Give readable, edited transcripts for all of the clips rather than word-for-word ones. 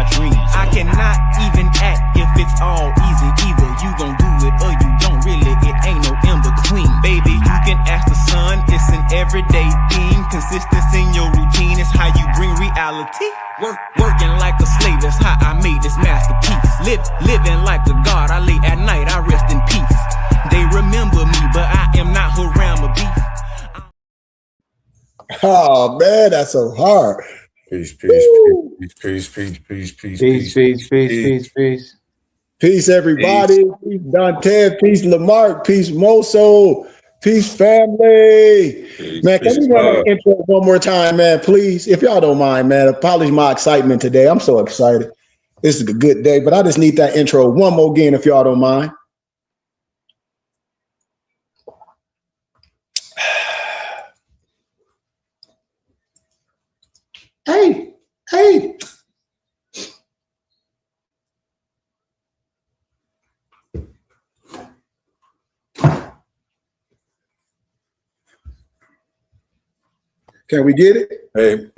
my dreams. I cannot even act if it's all easy. Either you gon' do it or you don't. Really, it ain't no in between. Baby, you can ask the sun. It's an everyday thing. Consistency in your routine is how you bring reality. Working like a slave, that's how I made this masterpiece. Living like a god, I lay at night, I rest in peace. They remember me, but I am not Harama beef. Oh man, that's so hard. Peace. Peace, everybody. Peace, Dante. Peace, Lamarck. Peace, Moso. Peace, family. Man, can we run that intro one more time, man, please? If y'all don't mind, man. Apologize my excitement today. I'm so excited. This is a good day, but I just need that intro one more again, if y'all don't mind. Hey. Can we get it? Hey,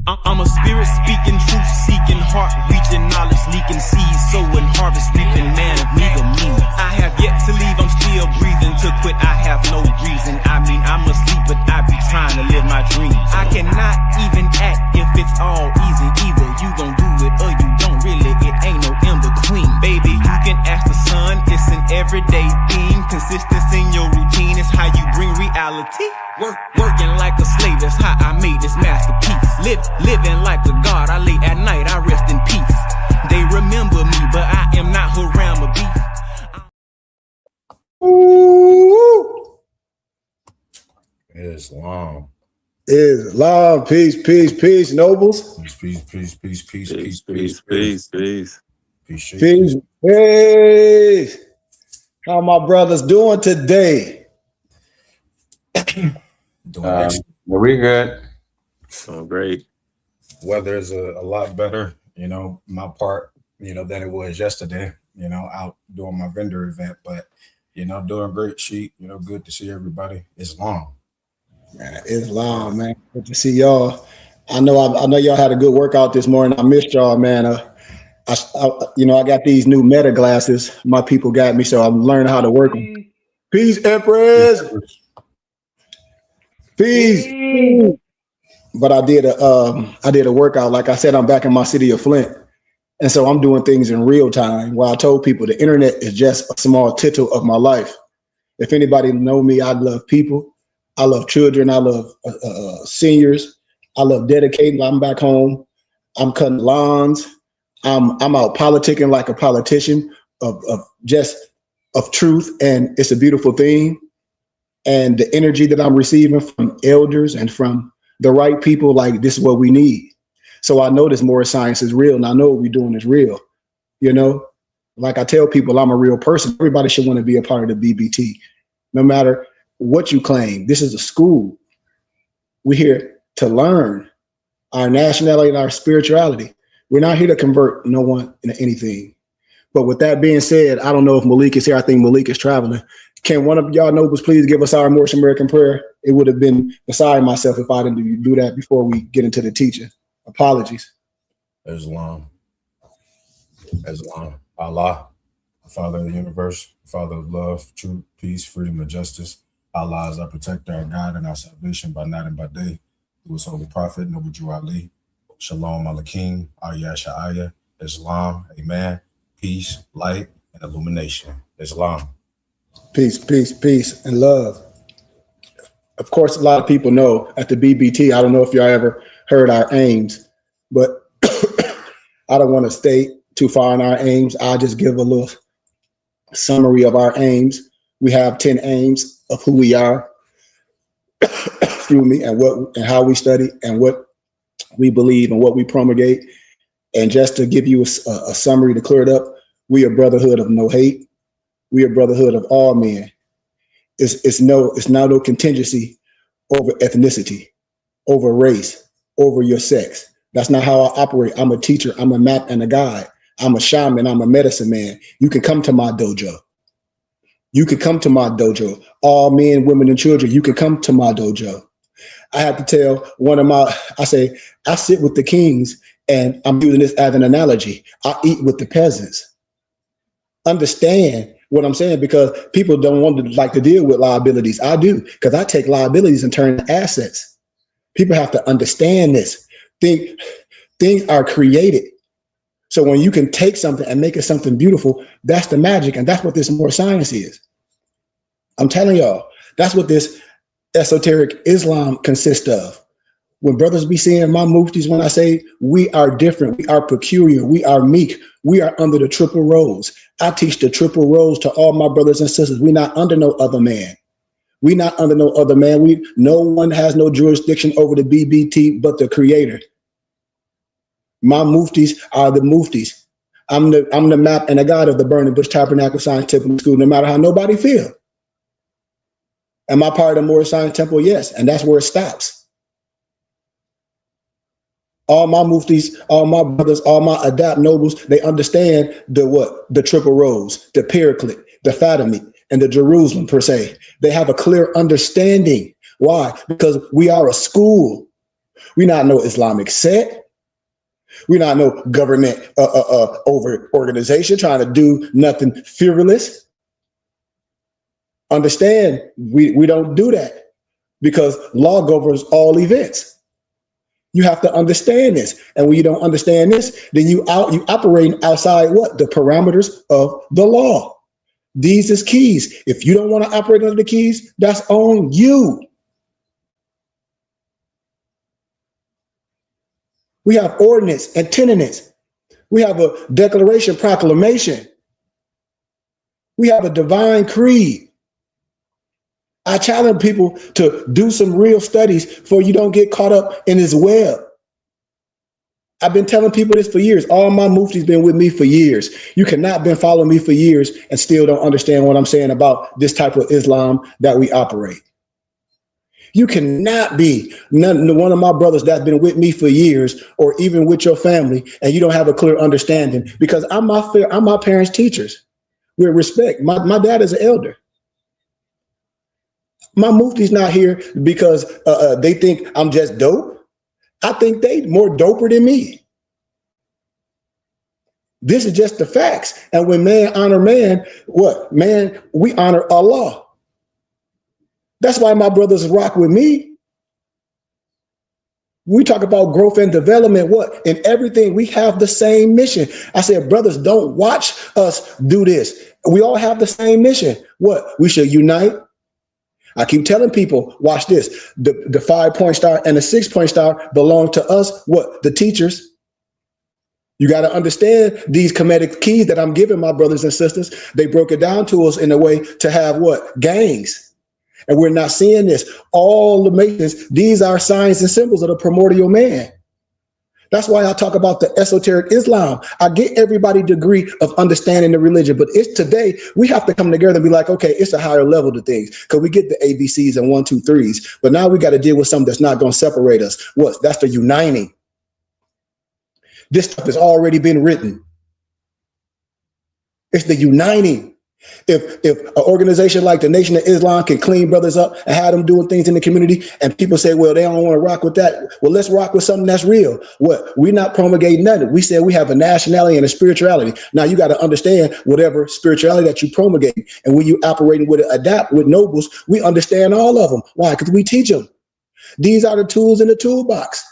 I'm a spirit speaking, truth seeking, heart reaching, knowledge leaking, seeds sowing, harvest reaping, man of meager means. I have yet to leave, I'm still breathing. To quit, I have no reason. I mean, I'm asleep, but I be trying to live my dreams. I cannot even act if it's all easy. Either you gon' do it or you don't. Really, it ain't no in between. Baby, you can ask the sun. It's an everyday thing. Consistency in your routine is how you bring reality. Working like a slave, that's how I made this masterpiece. Living like a god, I lay at night, I rest in peace. They remember me, but I am not Harama beef. Ooh. Islam. Peace, nobles. Peace. How my brothers doing today? We good. So great. Weather is a lot better, my part, than it was yesterday, out doing my vendor event, but, doing great, Sheik, good to see everybody. It's long. Man, it's long, man. Good to see y'all. I know y'all had a good workout this morning. I missed y'all, man. I got these new Meta glasses. My people got me, so I'm learning how to work them. Peace, Empress. Peace. But I did a workout. Like I said, I'm back in my city of Flint. And so I'm doing things in real time. Well, I told people the internet is just a small tittle of my life. If anybody know me, I love people. I love children. I love seniors. I love dedicating. I'm back home. I'm cutting lawns. I'm out politicking like a politician of truth. And it's a beautiful thing. And the energy that I'm receiving from elders and from the right people, like this is what we need. So I know this more science is real, and I know what we're doing is real. Like I tell people, I'm a real person. Everybody should want to be a part of the BBT, no matter what you claim. This is a school. We're here to learn our nationality and our spirituality. We're not here to convert no one into anything. But with that being said, I don't know if Malik is here. I think Malik is traveling. Can one of y'all nobles please give us our Morse American prayer? It would have been beside myself if I didn't do that before we get into the teaching. Apologies. Islam. Allah, Father of the universe, Father of love, truth, peace, freedom, and justice. Allah is our protector, our God, and our salvation by night and by day. Through his holy prophet, Noble Drew Ali. Shalom Alakim, Ayah Sha'ayah, Islam, Amen, peace, light, and illumination. Islam. Peace, and love. Of course, a lot of people know at the BBT, I don't know if y'all ever heard our aims, but I don't want to stay too far on our aims. I'll just give a little summary of our aims. We have 10 aims of who we are, excuse me, and how we study and what we believe and what we promulgate. And just to give you a summary to clear it up, we are brotherhood of no hate. We are brotherhood of all men. It's now no contingency over ethnicity, over race, over your sex. That's not how I operate. I'm a teacher. I'm a map and a guide. I'm a shaman. I'm a medicine man. You can come to my dojo. You could come to my dojo. All men, women, and children, you can come to my dojo. I had to tell I sit with the kings, and I'm using this as an analogy. I eat with the peasants. Understand what I'm saying, because people don't want to like to deal with liabilities. I do, because I take liabilities and turn into assets. People have to understand this. Things are created. So when you can take something and make it something beautiful, that's the magic. And that's what this more science is. I'm telling y'all, that's what this esoteric Islam consists of. When brothers be seeing my muftis, when I say we are different, we are peculiar, we are meek, we are under the triple rose. I teach the triple rose to all my brothers and sisters. We're not under no other man. We're not under no other man. No one has no jurisdiction over the BBT but the creator. My muftis are the muftis. I'm the map and the guide of the Burning Bush Tabernacle Science Temple School, no matter how nobody feel. Am I part of the Moorish Science Temple? Yes, and that's where it stops. All my muftis, all my brothers, all my Adapt nobles, they understand the triple rose, the Paraclete, the Fatimite, and the Jerusalem per se. They have a clear understanding. Why? Because we are a school. We're not no Islamic sect. We're not no government over organization trying to do nothing frivolous. Understand, we don't do that, because law governs all events. You have to understand this. And when you don't understand this, then you operating outside what? The parameters of the law. These is keys. If you don't want to operate under the keys, that's on you. We have ordinance and tenets. We have a declaration, proclamation. We have a divine creed. I challenge people to do some real studies so you don't get caught up in this web. I've been telling people this for years. All my muftis been with me for years. You cannot been following me for years and still don't understand what I'm saying about this type of Islam that we operate. You cannot be one of my brothers that's been with me for years, or even with your family, and you don't have a clear understanding, because I'm my parents' teachers. With respect, my dad is an elder. My mufti's not here because they think I'm just dope. I think they more doper than me. This is just the facts. And when man honor man, what? Man, we honor Allah. That's why my brothers rock with me. We talk about growth and development. What? In everything, we have the same mission. I said, brothers, don't watch us do this. We all have the same mission. What? We should unite. I keep telling people, watch this. The 5-point star and the 6-point star belong to us. What? The teachers. You got to understand these Kemetic keys that I'm giving my brothers and sisters. They broke it down to us in a way to have what? Gangs. And we're not seeing this. All the Masons, these are signs and symbols of the primordial man. That's why I talk about the esoteric Islam. I get everybody's degree of understanding the religion, but it's today we have to come together and be like, okay, it's a higher level to things, because we get the ABCs and 1, 2, 3s, but now we got to deal with something that's not going to separate us. What? That's the uniting. This stuff has already been written. It's the uniting. If an organization like the Nation of Islam can clean brothers up and have them doing things in the community, and people say, well, they don't want to rock with that. Well, let's rock with something that's real. What? We're not promulgating nothing. We said we have a nationality and a spirituality. Now you got to understand whatever spirituality that you promulgate. And when you operating with Adapt, with nobles, we understand all of them. Why? Because we teach them. These are the tools in the toolbox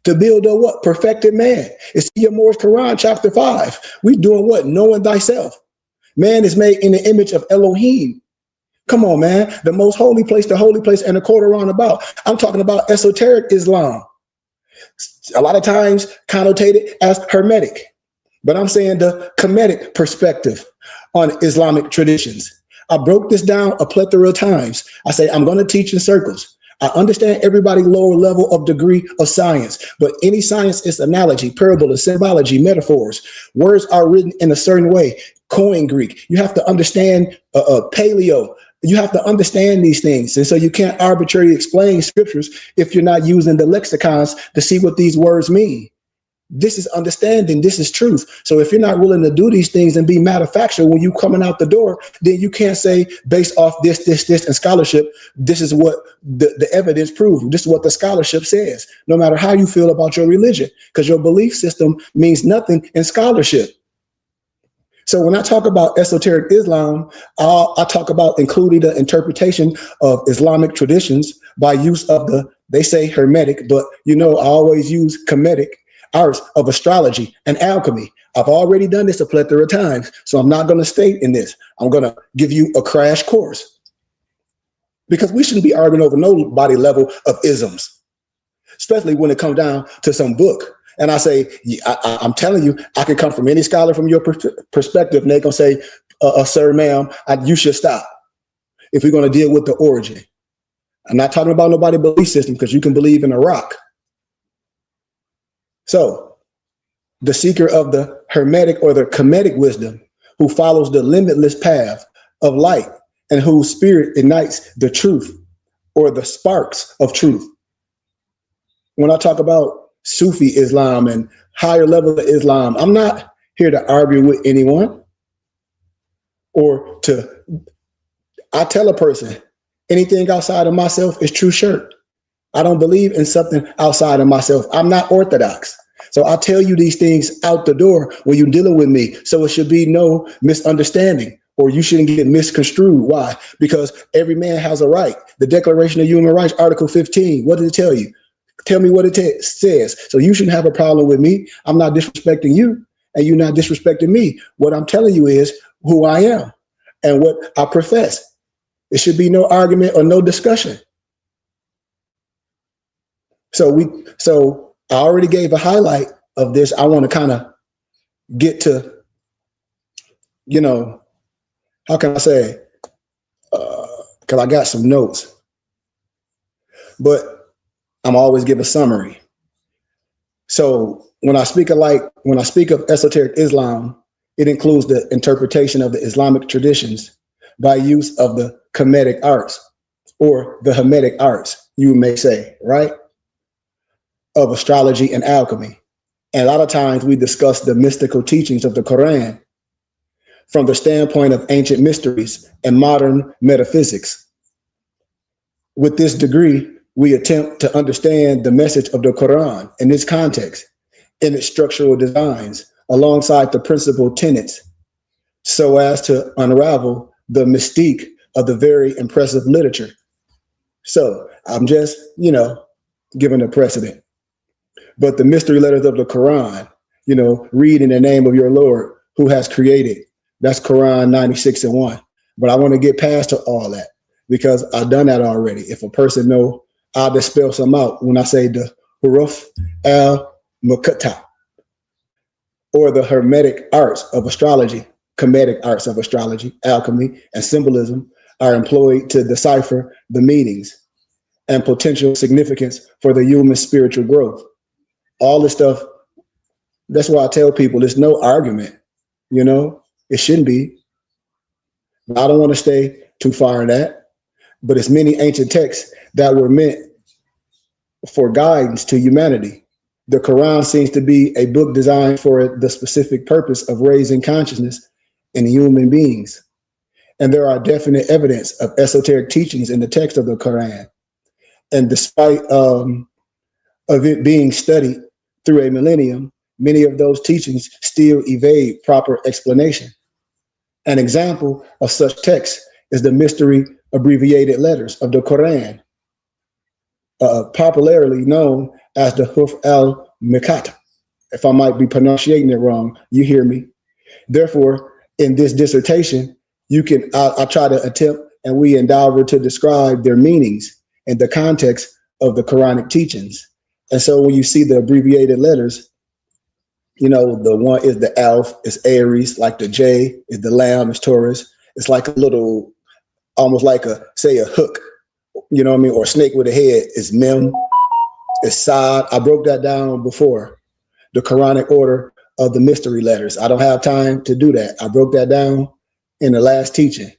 to build a what? Perfected man. It's Moorish Quran, chapter 5. We doing what? Knowing thyself. Man is made in the image of Elohim. Come on, man. The most holy place, the holy place, and the Quran about. I'm talking about esoteric Islam. A lot of times connotated as hermetic. But I'm saying the Kemetic perspective on Islamic traditions. I broke this down a plethora of times. I say I'm going to teach in circles. I understand everybody's lower level of degree of science, but any science is analogy, parable, symbology, metaphors. Words are written in a certain way. Koine Greek. You have to understand paleo. You have to understand these things. And so you can't arbitrarily explain scriptures if you're not using the lexicons to see what these words mean. This is understanding. This is truth. So if you're not willing to do these things and be manufactured when you coming out the door, then you can't say based off this, and scholarship, this is what the evidence proves. This is what the scholarship says, no matter how you feel about your religion, because your belief system means nothing in scholarship. So when I talk about esoteric Islam, I talk about including the interpretation of Islamic traditions by use of they say Hermetic, but I always use Kemetic arts of astrology and alchemy. I've already done this a plethora of times, so I'm not going to stay in this. I'm going to give you a crash course, because we shouldn't be arguing over nobody level of isms, especially when it comes down to some book. And I say, I'm telling you, I can come from any scholar from your perspective, and they're going to say, sir, ma'am, you should stop if we're going to deal with the origin. I'm not talking about nobody's belief system, because you can believe in a rock. So the seeker of the Hermetic or the Kemetic wisdom, who follows the limitless path of light and whose spirit ignites the truth or the sparks of truth. When I talk about Sufi Islam and higher level of Islam, I'm not here to argue with anyone I tell a person, anything outside of myself is true shirt. I don't believe in something outside of myself. I'm not orthodox. So I tell you these things out the door when you're dealing with me. So it should be no misunderstanding, or you shouldn't get misconstrued. Why? Because every man has a right. The Declaration of Human Rights, Article 15, what did it tell you? Tell me what it says. So you shouldn't have a problem with me. I'm not disrespecting you, and you're not disrespecting me. What I'm telling you is who I am and what I profess. It should be no argument or no discussion. So I already gave a highlight of this. I want to kind of get to, how can I say, because I got some notes, but I'm always give a summary. So when I speak of esoteric Islam, it includes the interpretation of the Islamic traditions by use of the Kemetic arts, or the Hermetic arts, you may say, right? Of astrology and alchemy. And a lot of times we discuss the mystical teachings of the Quran from the standpoint of ancient mysteries and modern metaphysics. With this degree, we attempt to understand the message of the Quran in its context, in its structural designs, alongside the principal tenets, so as to unravel the mystique of the very impressive literature. So I'm just, giving a precedent. But the mystery letters of the Quran, read in the name of your Lord who has created. That's Quran 96:1. But I want to get past to all that, because I've done that already. If a person know, I'll just spell some out when I say the Huruf al-Muqatta, or the Hermetic arts of astrology, Kemetic arts of astrology, alchemy, and symbolism are employed to decipher the meanings and potential significance for the human spiritual growth. All this stuff, that's why I tell people there's no argument, it shouldn't be. I don't want to stay too far in that, but it's many ancient texts that were meant for guidance to humanity. The Quran seems to be a book designed for the specific purpose of raising consciousness in human beings. And there are definite evidence of esoteric teachings in the text of the Quran. And despite of it being studied through a millennium, many of those teachings still evade proper explanation. An example of such texts is the mystery abbreviated letters of the Quran, popularly known as the Huruf al-Muqatta. If I might be pronouncing it wrong, you hear me. Therefore, in this dissertation, I try to attempt, and we endeavor to describe their meanings in the context of the Quranic teachings. And so when you see the abbreviated letters, the one is the Alf, is Aries, like the J is the Lamb, is Taurus. It's like a little, almost like a hook, or a snake with a head is Mem, is Sad. I broke that down before, the Quranic order of the mystery letters. I don't have time to do that. I broke that down in the last teaching,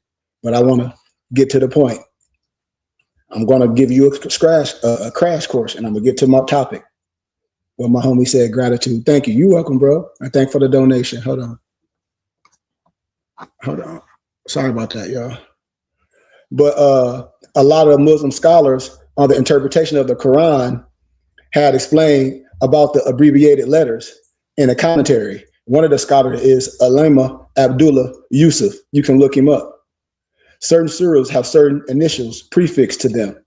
but I want to get to the point. I'm going to give you a crash course, and I'm going to get to my topic. Well, my homie said gratitude. Thank you. You're welcome, bro. I thank for the donation. Hold on. Sorry about that, y'all. But a lot of Muslim scholars on the interpretation of the Quran had explained about the abbreviated letters in a commentary. One of the scholars is Alama Abdullah Yusuf. You can look him up. Certain surahs have certain initials prefixed to them.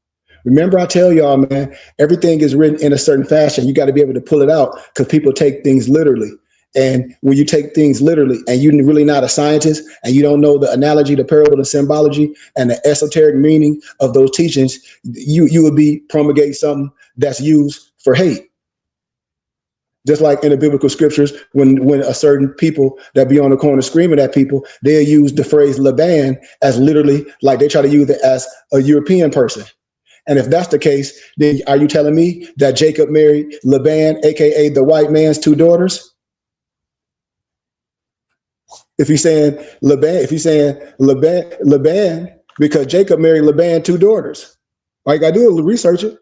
Remember, I tell y'all, man, everything is written in a certain fashion. You got to be able to pull it out because people take things literally. And when you take things literally and you're really not a scientist and you don't know the analogy, the parable, the symbology, and the esoteric meaning of those teachings, you would be promulgating something that's used for hate. Just like in the biblical scriptures, when a certain people that be on the corner screaming at people, they'll use the phrase Laban as literally like they try to use it as a European person. And if that's the case, then are you telling me that Jacob married Laban, aka the white man's 2 daughters? If you're saying Laban, because Jacob married Laban 2 daughters, all you gotta do is research it.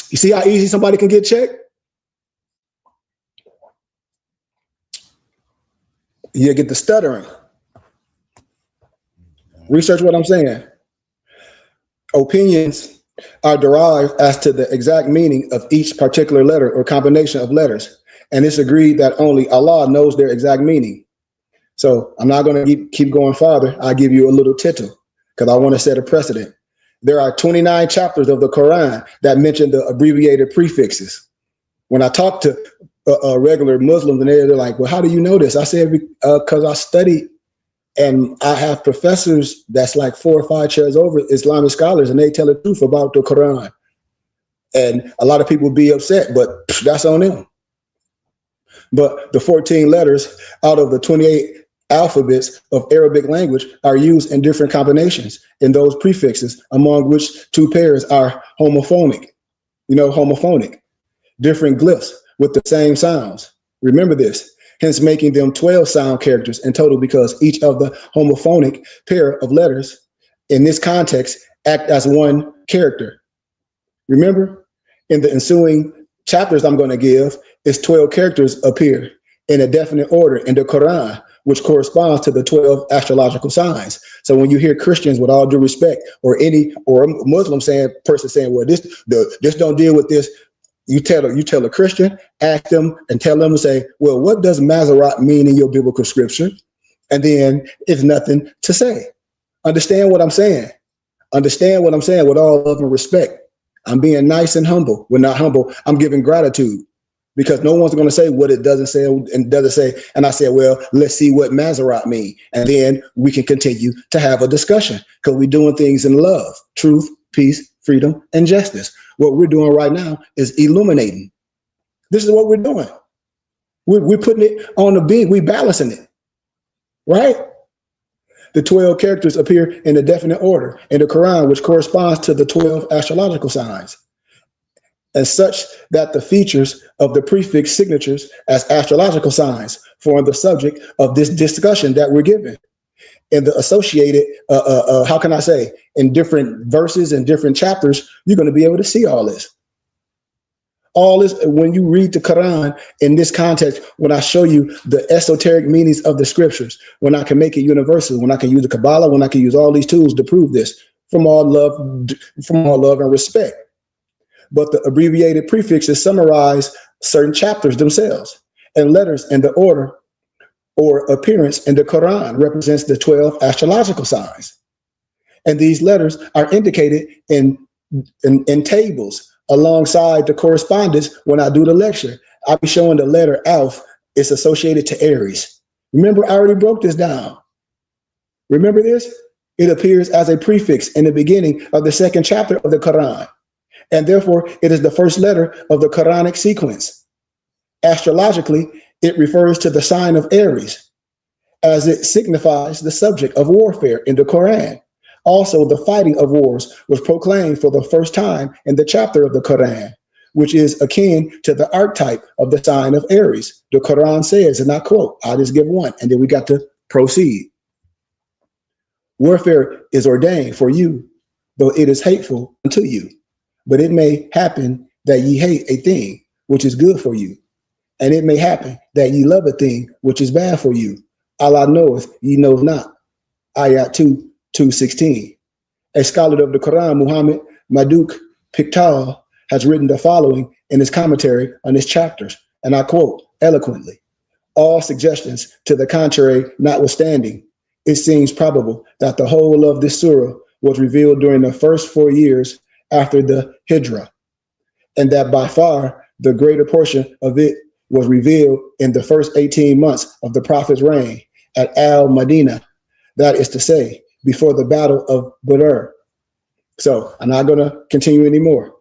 You see how easy somebody can get checked? You get the stuttering. Research what I'm saying. Opinions are derived as to the exact meaning of each particular letter or combination of letters. And it's agreed that only Allah knows their exact meaning. So I'm not going to keep going farther. I'll give you a little tittle because I want to set a precedent. There are 29 chapters of the Quran that mention the abbreviated prefixes. When I talk to regular Muslims and they're like, well, how do you know this? I said, because I studied and I have professors that's like 4 or 5 chairs over, Islamic scholars, and they tell the truth about the Quran. And a lot of people be upset, but that's on them. But the 14 letters out of the 28 alphabets of Arabic language are used in different combinations in those prefixes, among which 2 pairs are homophonic. Homophonic, different glyphs with the same sounds. Remember this, hence making them 12 sound characters in total because each of the homophonic pair of letters in this context act as 1 character. Remember, in the ensuing chapters I'm going to give, is 12 characters appear in a definite order in the Quran, which corresponds to the 12 astrological signs. So when you hear Christians, with all due respect, or a Muslim person saying, well, this don't deal with this, you tell a Christian, ask them and tell them to say, well, what does Maserat mean in your biblical scripture? And then it's nothing to say. Understand what I'm saying. Understand what I'm saying with all love and respect. I'm being nice and humble. We're not humble. I'm giving gratitude. Because no one's going to say what it doesn't say and doesn't say. And I said, well, let's see what Maserat mean. And then we can continue to have a discussion because we're doing things in love, truth, peace, freedom, and justice. What we're doing right now is illuminating. This is what we're doing. We're putting it on the beam. We're balancing it, right? The 12 characters appear in a definite order in the Quran, which corresponds to the 12 astrological signs, and such that the features of the prefix signatures as astrological signs form the subject of this discussion that we're giving. In the associated, in different verses and different chapters, you're going to be able to see all this. All this, when you read the Quran in this context, when I show you the esoteric meanings of the scriptures, when I can make it universal, when I can use the Kabbalah, when I can use all these tools to prove this from all love and respect. But the abbreviated prefixes summarize certain chapters themselves, and letters in the order or appearance in the Quran represents the 12 astrological signs. And these letters are indicated in tables alongside the correspondence. When I do the lecture, I'll be showing the letter Alf is associated to Aries. Remember, I already broke this down. Remember this? It appears as a prefix in the beginning of the 2nd chapter of the Quran. And therefore, it is the first letter of the Quranic sequence. Astrologically, it refers to the sign of Aries, as it signifies the subject of warfare in the Quran. Also, the fighting of wars was proclaimed for the first time in the chapter of the Quran, which is akin to the archetype of the sign of Aries. The Quran says, and I quote, I'll just give one, and then we got to proceed. Warfare is ordained for you, though it is hateful unto you. But it may happen that ye hate a thing which is good for you. And it may happen that ye love a thing which is bad for you. Allah knoweth, ye know not. Ayat 2:16. A scholar of the Quran, Muhammad Maduk Piktal, has written the following in his commentary on this chapters, and I quote eloquently. All suggestions to the contrary notwithstanding, it seems probable that the whole of this surah was revealed during the first 4 years after the Hijrah, and that by far the greater portion of it was revealed in the first 18 months of the Prophet's reign at Al-Madinah, that is to say, before the Battle of Badr. So I'm not going to continue anymore,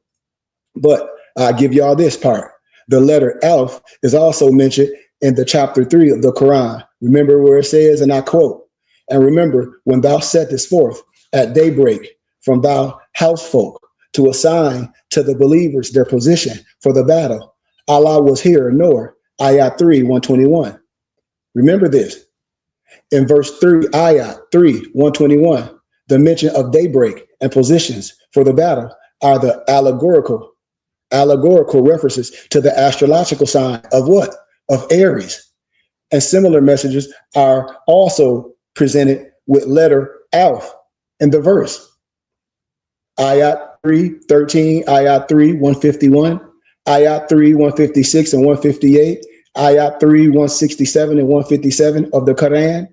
but I'll give y'all this part. The letter Alf is also mentioned in the chapter 3 of the Quran. Remember where it says, and I quote, and remember when thou settest forth at daybreak from thy housefolk to assign to the believers their position for the battle. Allah was here nor. Ayat 3:121. Remember this. In verse 3, Ayat 3:121, the mention of daybreak and positions for the battle are the allegorical references to the astrological sign of what? Of Aries. And similar messages are also presented with letter Alf in the verse. Ayat 3:13, Ayat 3:151, Ayat 3:156 and 158, Ayat 3:167 and 157 of the Quran.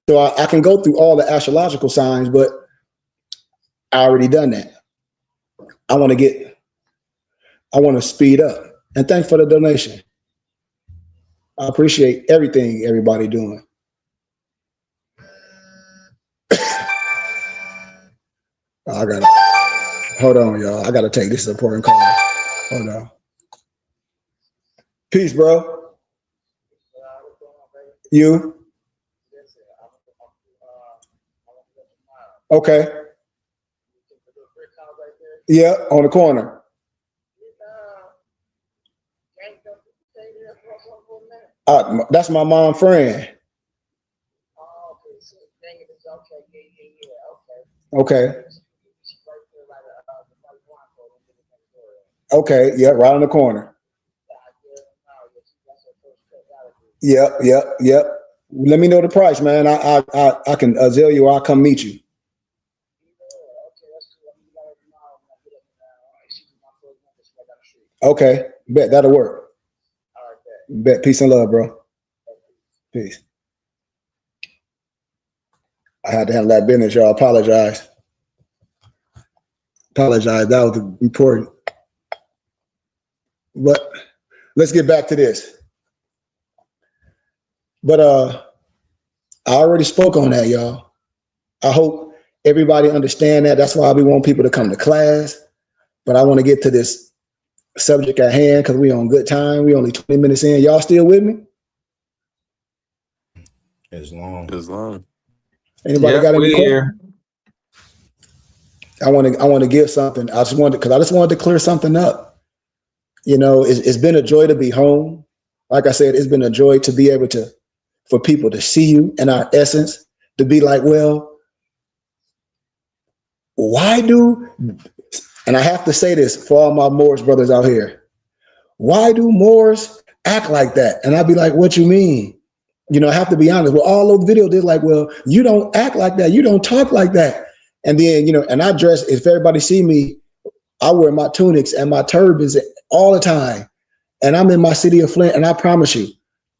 So I can go through all the astrological signs, but I already done that. I want to speed up. And thanks for the donation. I appreciate everything everybody doing. Hold on, y'all. I gotta take this important call. Hold on. Peace, bro. You? Okay. Yeah, on the corner. That's my mom friend. Okay. Okay, yeah, right on the corner. Yep. Let me know the price, man. I can Zell you or I'll come meet you. Okay, bet that'll work. Bet. Peace and love, bro. Peace. I had to handle that business, y'all. Apologize. That was important. But let's get back to this. But I already spoke on that, y'all. I hope everybody understand that. That's why we want people to come to class. But I want to get to this subject at hand because we on good time. We only 20 minutes in. Y'all still with me? As long. Anybody got any questions? I want to give something. I just wanted to clear something up. You know, it's been a joy to be home. Like I said, it's been a joy to be able for people to see you in our essence, to be like, well, and I have to say this for all my Moors brothers out here, why do Moors act like that? And I'd be like, what you mean? You know, I have to be honest. Well, all those videos, they're like, well, you don't act like that. You don't talk like that. And then, you know, and I dress, if everybody see me, I wear my tunics and my turbans all the time. And I'm in my city of Flint, and I promise you,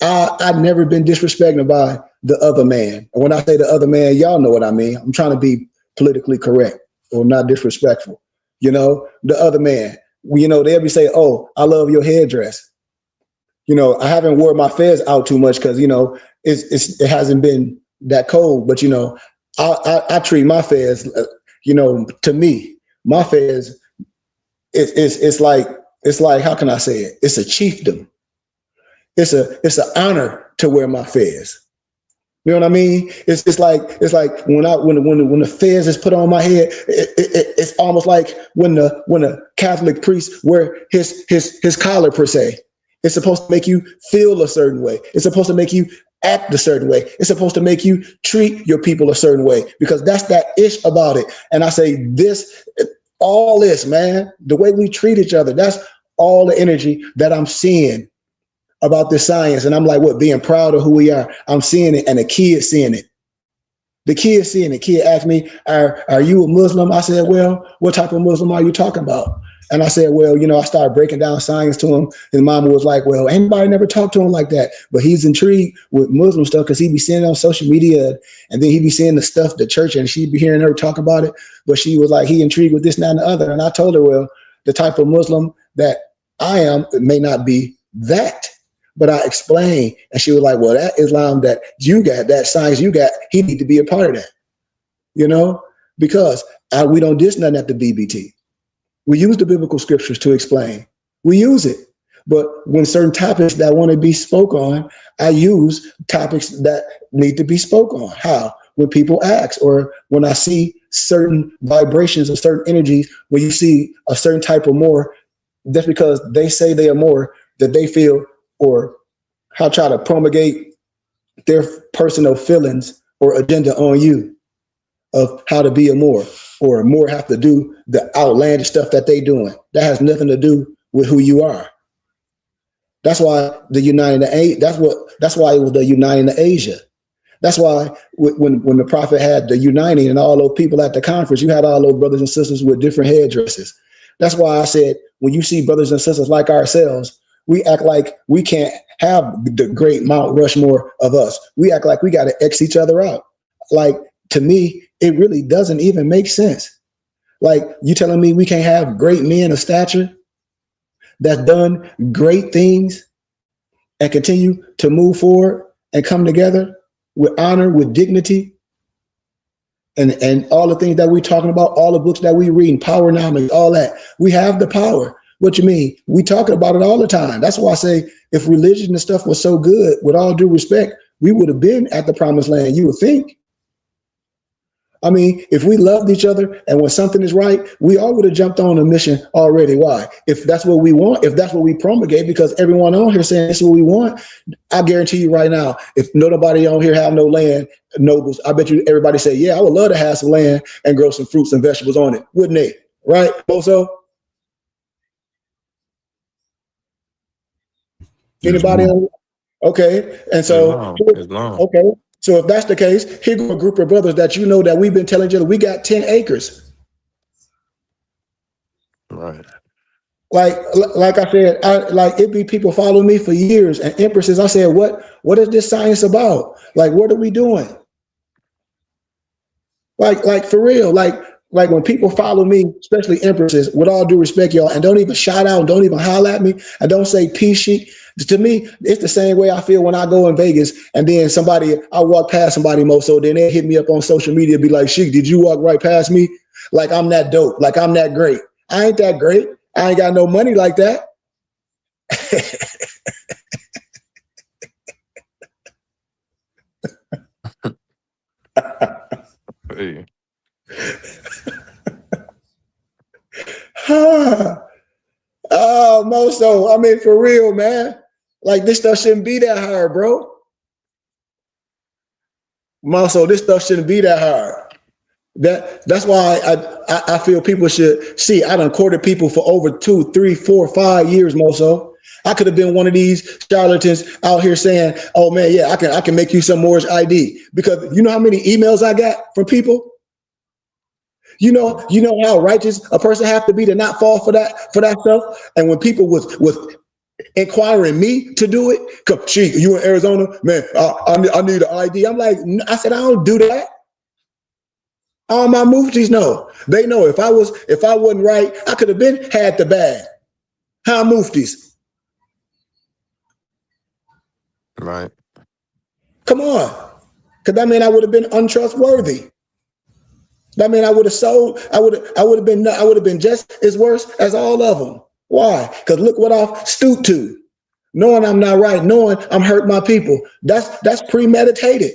I've never been disrespected by the other man. And when I say the other man, y'all know what I mean. I'm trying to be politically correct or not disrespectful. You know, the other man, you know, they'll be saying, oh, I love your headdress. You know, I haven't wore my fez out too much because, you know, it hasn't been that cold. But, you know, I treat my fez, you know, to me, my fez, it's like, how can I say it? It's a chiefdom. It's an honor to wear my fez. You know what I mean? It's like when the fez is put on my head, it's almost like when a Catholic priest wear his collar per se. It's supposed to make you feel a certain way. It's supposed to make you act a certain way. It's supposed to make you treat your people a certain way because that's that ish about it. And I say this, All this, man, the way we treat each other, that's all the energy that I'm seeing about this science. And I'm like, what, being proud of who we are. I'm seeing it, and the kid's seeing it. The kid seeing it. Kid asked me, are you a Muslim? I said, well, what type of Muslim are you talking about? And I said, well, I started breaking down science to him. His mama was like, well, anybody never talked to him like that. But he's intrigued with Muslim stuff because he be seeing it on social media, and then he be seeing the stuff, the church, and she be hearing her talk about it. But she was like, he intrigued with this, that, and the other. And I told her, well, the type of Muslim that I am, it may not be that. But I explained, and she was like, well, that Islam that you got, that science you got, he need to be a part of that, because we don't diss nothing at the BBT. We use the biblical scriptures to explain. We use it. But when certain topics that want to be spoke on, I use topics that need to be spoke on. How? When people ask, or when I see certain vibrations or certain energies, when you see a certain type of more, that's because they say they are more, that they feel, or how try to promulgate their personal feelings or agenda on you of how to be a more, or more have to do the outlandish stuff that they doing. That has nothing to do with who you are. That's why the uniting the that's why it was the uniting the Asia. That's why when the prophet had the uniting and all those people at the conference, you had all those brothers and sisters with different headdresses. That's why I said, when you see brothers and sisters like ourselves, we act like we can't have the great Mount Rushmore of us. We act like we got to X each other out. Like, to me, it really doesn't even make sense. Like, you telling me we can't have great men of stature that's done great things and continue to move forward and come together with honor, with dignity, and all the things that we're talking about, all the books that we read, power knowledge, all that. We have the power. What you mean? We talking about it all the time. That's why I say, if religion and stuff was so good, with all due respect, we would have been at the promised land, you would think. I mean, if we loved each other and when something is right, we all would have jumped on a mission already. Why? If that's what we want, if that's what we promulgate, because everyone on here saying this is what we want, I guarantee you right now, if nobody on here have no land, nobles, I bet you everybody say, yeah, I would love to have some land and grow some fruits and vegetables on it, wouldn't they? Right, Boso? Anybody? Okay, and so okay, so if that's the case, here go a group of brothers that that we've been telling each other we got 10 acres. Right. Like I said, it be people following me for years, and empresses. I said, what is this science about? Like, what are we doing? Like for real, like when people follow me, especially empresses, with all due respect, y'all, and don't even shout out, don't even holler at me, and don't say peace sheet. To me, it's the same way I feel when I go in Vegas and then I walk past somebody, so then they hit me up on social media, be like, Sheik, did you walk right past me? Like I'm that dope, like I'm that great. I ain't that great. I ain't got no money like that. Hey. Oh, Moso, I mean, for real, man. Like, this stuff shouldn't be that hard, bro. Moso, this stuff shouldn't be that hard. That's why I feel people should see. I done courted people for over 2, 3, 4, 5 years, Moso. I could have been one of these charlatans out here saying, "Oh man, yeah, I can make you some Moorish ID," because you know how many emails I got from people. You know how righteous a person have to be to not fall for that stuff. And when people was inquiring me to do it, come, Sheik, you in Arizona, man? I need an ID. I'm like, I said, I don't do that. All my muftis know. They know if I wasn't right, I could have been had the bag. How muftis? Right. Come on, because that mean I would have been untrustworthy. That mean I would have sold. I would have been just as worse as all of them. Why? Because look what I've stooped to, knowing I'm not right, knowing I'm hurting my people. That's premeditated.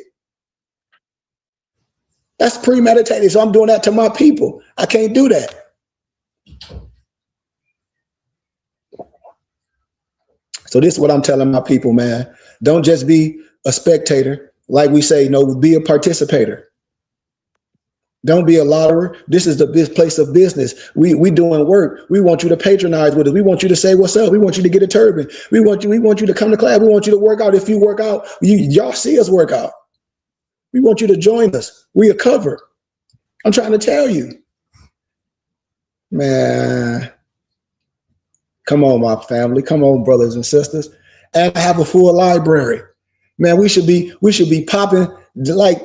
That's premeditated. So I'm doing that to my people. I can't do that. So this is what I'm telling my people, man. Don't just be a spectator. Like we say, no, be a participator. Don't be a lotterer. This is the place of business. We doing work. We want you to patronize with us. We want you to say what's up. We want you to get a turban. We want you to come to class. We want you to work out. If you work out, y'all see us work out. We want you to join us. We are covered. I'm trying to tell you. Man. Come on, my family. Come on, brothers and sisters. And I have a full library. Man, we should be popping like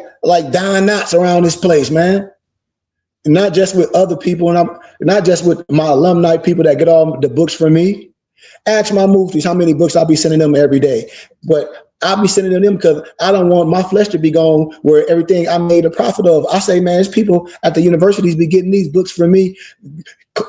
Don Knotts around this place, man. Not just with other people, and I'm not just with my alumni people that get all the books from me. Ask my muftis how many books I'll be sending them every day. But I'll be sending them because I don't want my flesh to be gone where everything I made a profit of. I say, man, there's people at the universities be getting these books from me,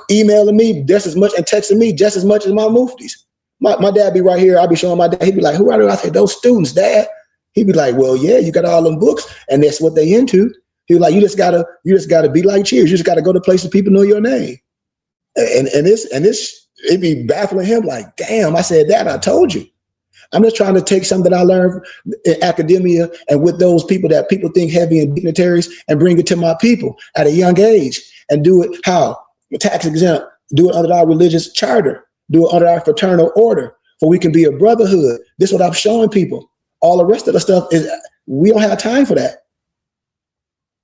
emailing me just as much and texting me just as much as my muftis. My dad be right here. I'll be showing my dad. He'd be like, who are they? I say, those students, Dad. He'd be like, well, yeah, you got all them books and that's what they into. He was like, you just gotta be like Cheers. You just gotta go to places people know your name. And this it'd be baffling him like, damn, I said, Dad, I told you. I'm just trying to take something that I learned in academia and with those people that people think heavy and dignitaries and bring it to my people at a young age and do it how? Tax exempt, do it under our religious charter, do it under our fraternal order, for we can be a brotherhood. This is what I'm showing people. All the rest of the stuff is, we don't have time for that.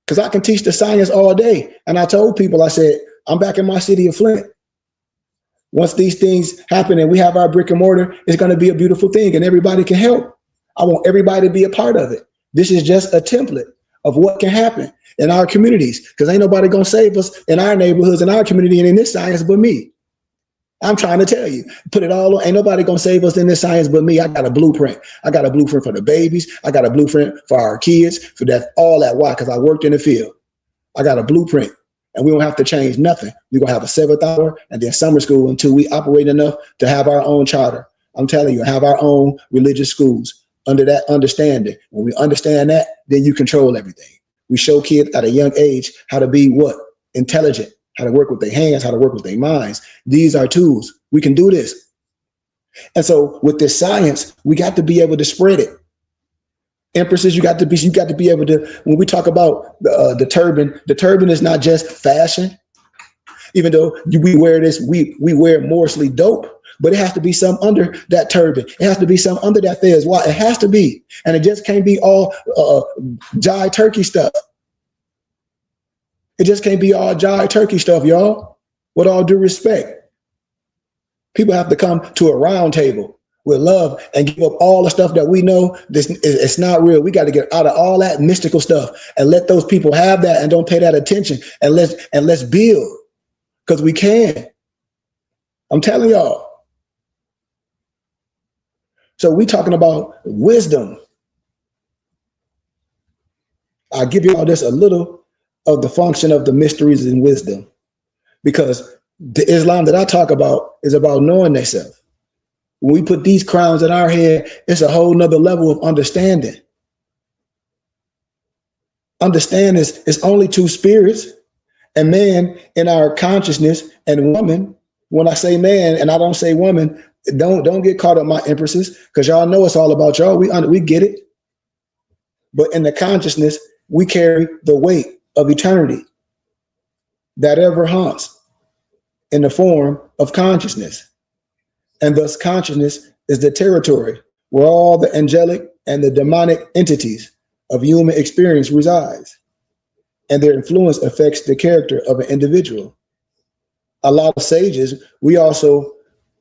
Because I can teach the science all day. And I told people, I said, I'm back in my city of Flint. Once these things happen and we have our brick and mortar, it's going to be a beautiful thing and everybody can help. I want everybody to be a part of it. This is just a template of what can happen in our communities, because ain't nobody going to save us in our neighborhoods, in our community, and in this science but me. I'm trying to tell you, put it all on. Ain't nobody going to save us in this science but me. I got a blueprint. I got a blueprint for the babies. I got a blueprint for our kids, for that, all that. Why? Because I worked in the field. I got a blueprint. And we don't have to change nothing. We're going to have a 7th hour and then summer school until we operate enough to have our own charter. I'm telling you, have our own religious schools under that understanding. When we understand that, then you control everything. We show kids at a young age how to be what? Intelligent, how to work with their hands, how to work with their minds. These are tools. We can do this. And so with this science, we got to be able to spread it. Empresses, you got to be able to, when we talk about the turban is not just fashion. Even though we wear this, we wear it morally dope, but it has to be some under that turban. It has to be some under that fez. Why? It has to be. And it just can't be all jai turkey stuff. It just can't be all jai turkey stuff, y'all. With all due respect. People have to come to a round table with love and give up all the stuff that we know it's not real. We got to get out of all that mystical stuff and let those people have that and don't pay that attention, and let's build, because we can. I'm telling y'all. So we talking about wisdom. I'll give you all this a little of the function of the mysteries in wisdom, because the Islam that I talk about is about knowing thyself. When we put these crowns in our head, it's a whole nother level of understanding. Understand is only two spirits, and man in our consciousness, and woman. When I say man and I don't say woman, don't get caught up, my empresses, because y'all know it's all about y'all. We get it. But in the consciousness, we carry the weight of eternity that ever haunts in the form of consciousness. And thus consciousness is the territory where all the angelic and the demonic entities of human experience resides, and their influence affects the character of an individual. A lot of sages, we also,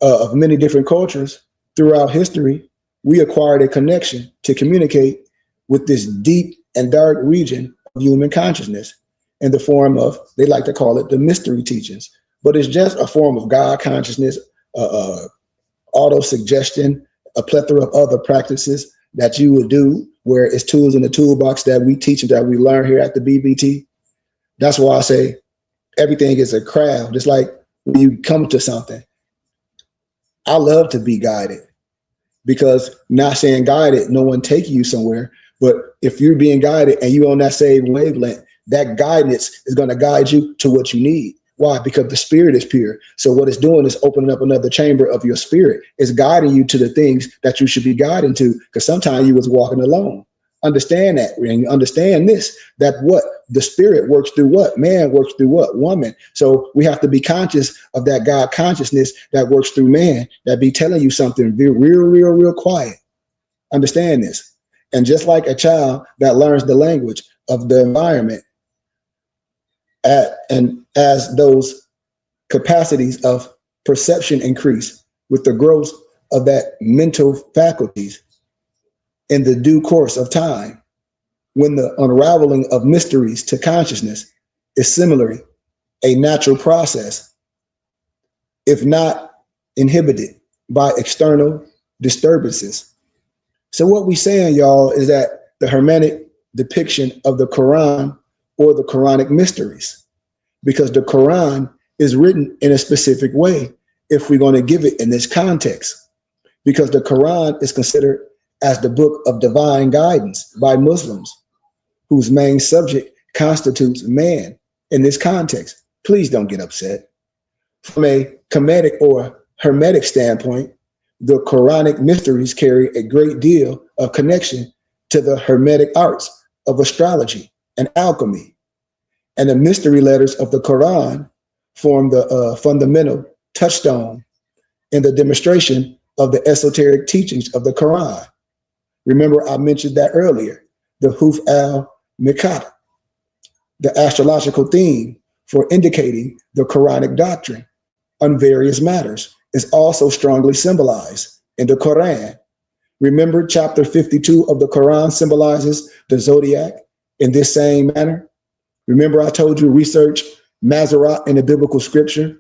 of many different cultures throughout history, we acquired a connection to communicate with this deep and dark region of human consciousness in the form of, they like to call it the mystery teachings, but it's just a form of God consciousness, auto-suggestion, a plethora of other practices that you would do, where it's tools in the toolbox that we teach and that we learn here at the BBT. That's why I say everything is a craft. It's like when you come to something, I love to be guided, because not saying guided, no one taking you somewhere, but if you're being guided and you're on that same wavelength, that guidance is going to guide you to what you need. Why? Because the spirit is pure. So what it's doing is opening up another chamber of your spirit. It's guiding you to the things that you should be guiding to, because sometimes you was walking alone. Understand that. And you understand this, that what? The spirit works through what? Man works through what? Woman. So we have to be conscious of that God consciousness that works through man, that be telling you something real quiet. Understand this. And just like a child that learns the language of the environment, and as those capacities of perception increase with the growth of that mental faculties in the due course of time, when the unraveling of mysteries to consciousness is similarly a natural process, if not inhibited by external disturbances. So what we're saying, y'all, is that the Hermetic depiction of the Quran or the Quranic mysteries, because the Quran is written in a specific way if we're going to give it in this context, because the Quran is considered as the book of divine guidance by Muslims, whose main subject constitutes man in this context. Please don't get upset. From a Kemetic or Hermetic standpoint, the Quranic mysteries carry a great deal of connection to the Hermetic arts of astrology and alchemy. And the mystery letters of the Quran form the fundamental touchstone in the demonstration of the esoteric teachings of the Quran. Remember, I mentioned that earlier, the Huf al-Mikat, the astrological theme for indicating the Quranic doctrine on various matters, is also strongly symbolized in the Quran. Remember, chapter 52 of the Quran symbolizes the zodiac in this same manner. Remember, I told you research Mazarat in the biblical scripture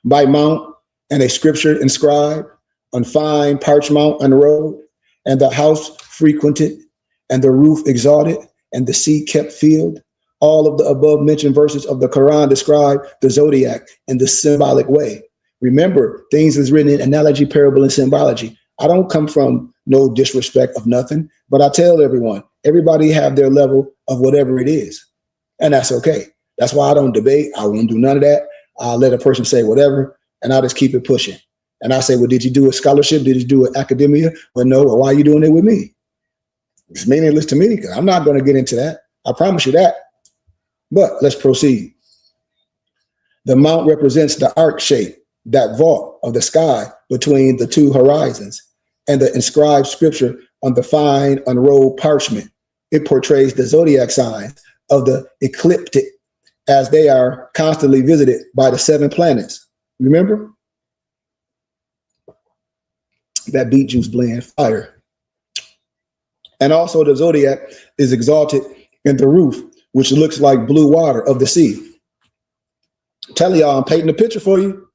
by mount and a scripture inscribed on fine parchment unrolled, and the house frequented, and the roof exalted, and the sea kept filled. All of the above mentioned verses of the Quran describe the zodiac in the symbolic way. Remember, things is written in analogy, parable, and symbology. I don't come from no disrespect of nothing, but I tell everyone, everybody have their level of whatever it is. And that's okay. That's why I don't debate. I won't do none of that. I'll let a person say whatever, and I'll just keep it pushing. And I say, well, did you do a scholarship? Did you do an academia? Well, no. Well, why are you doing it with me? It's meaningless to me. I'm not going to get into that. I promise you that. But let's proceed. The mount represents the arc shape, that vault of the sky between the two horizons, and the inscribed scripture on the fine unrolled parchment. It portrays the zodiac signs of the ecliptic as they are constantly visited by the 7 planets. Remember? That beet juice blend fire. And also the zodiac is exalted in the roof, which looks like blue water of the sea. Tell y'all, I'm painting a picture for you.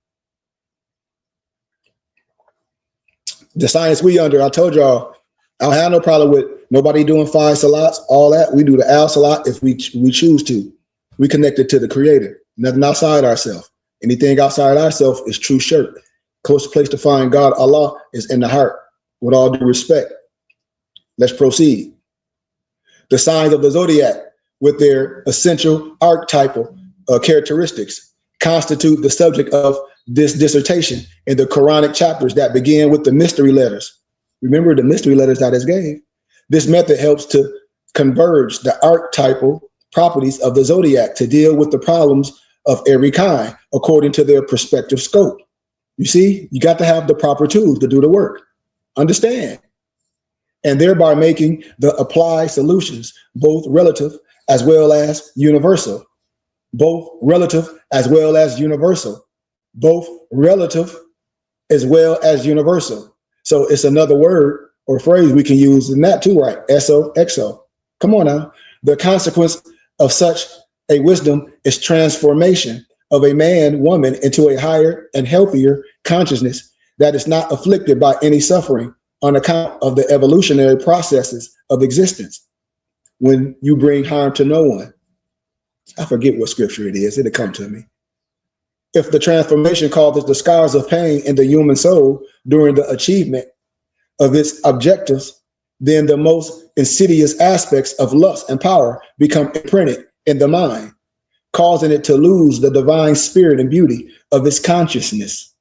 The science we under, I told y'all, I don't have no problem with nobody doing 5 salats, all that. We do the al salat if we choose to. We connected to the creator, nothing outside ourselves. Anything outside ourselves is true shirk. Closest place to find God, Allah, is in the heart. With all due respect, let's proceed. The signs of the zodiac, with their essential archetypal characteristics, constitute the subject of this dissertation in the Quranic chapters that begin with the mystery letters. Remember the mystery letters that is gave. This method helps to converge the archetypal properties of the zodiac to deal with the problems of every kind according to their prospective scope. You see, you got to have the proper tools to do the work. Understand? And thereby making the applied solutions both relative as well as universal. Both relative as well as universal. Both relative as well as universal. So it's another word or phrase we can use in that too, right? SO, Come on now. The consequence of such a wisdom is transformation of a man, woman into a higher and healthier consciousness that is not afflicted by any suffering on account of the evolutionary processes of existence. When you bring harm to no one, I forget what scripture it is, it'll come to me. If the transformation causes the scars of pain in the human soul during the achievement of its objectives, then the most insidious aspects of lust and power become imprinted in the mind, causing it to lose the divine spirit and beauty of its consciousness.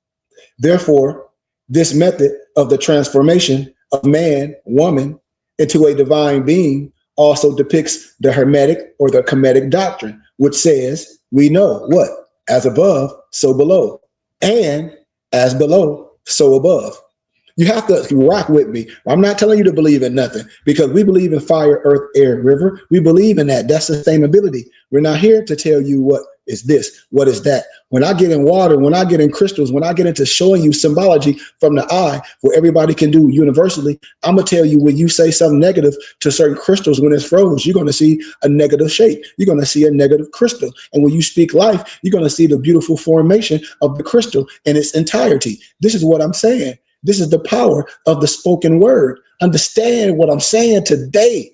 Therefore, this method of the transformation of man, woman, into a divine being also depicts the Hermetic or the Kemetic doctrine, which says we know what? As above, so below. And as below, so above. You have to rock with me. I'm not telling you to believe in nothing, because we believe in fire, earth, air, river. We believe in that. That's sustainability. We're not here to tell you what is this, what is that. When I get in water, when I get in crystals, when I get into showing you symbology from the eye, where everybody can do universally, I'm going to tell you, when you say something negative to certain crystals, when it's froze, you're going to see a negative shape. You're going to see a negative crystal. And when you speak life, you're going to see the beautiful formation of the crystal in its entirety. This is what I'm saying. This is the power of the spoken word. Understand what I'm saying today.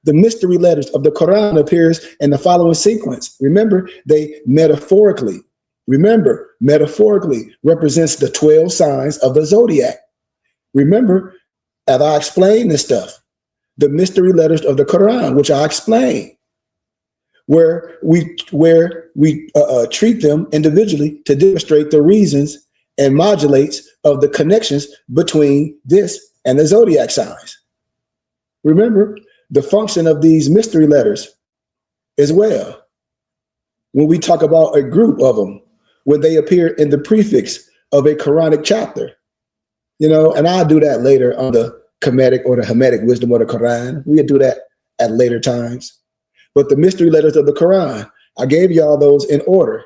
The mystery letters of the Quran appears in the following sequence. Remember, they metaphorically represents the 12 signs of the zodiac. Remember, as I explain this stuff, the mystery letters of the Quran, which I explain, where we treat them individually to demonstrate the reasons and modulates of the connections between this and the zodiac signs. Remember the function of these mystery letters as well. When we talk about a group of them, when they appear in the prefix of a Quranic chapter, and I'll do that later on the Kemetic or the Hermetic wisdom of the Quran. We'll do that at later times. But the mystery letters of the Quran, I gave y'all those in order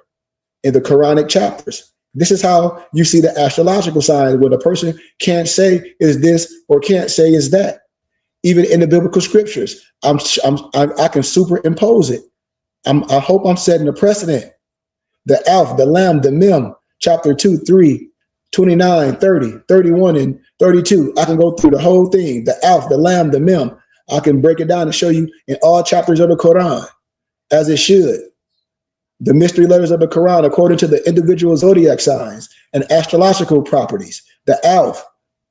in the Quranic chapters. This is how you see the astrological signs, where the person can't say is this or can't say is that. Even in the biblical scriptures, I can superimpose it. I hope I'm setting a precedent. The Alf, the Lam, the Mem, chapter 2, 3, 29, 30, 31, and 32. I can go through the whole thing. The Alf, the Lam, the Mem. I can break it down and show you in all chapters of the Quran, as it should. The mystery letters of the Quran, according to the individual zodiac signs and astrological properties. The Alf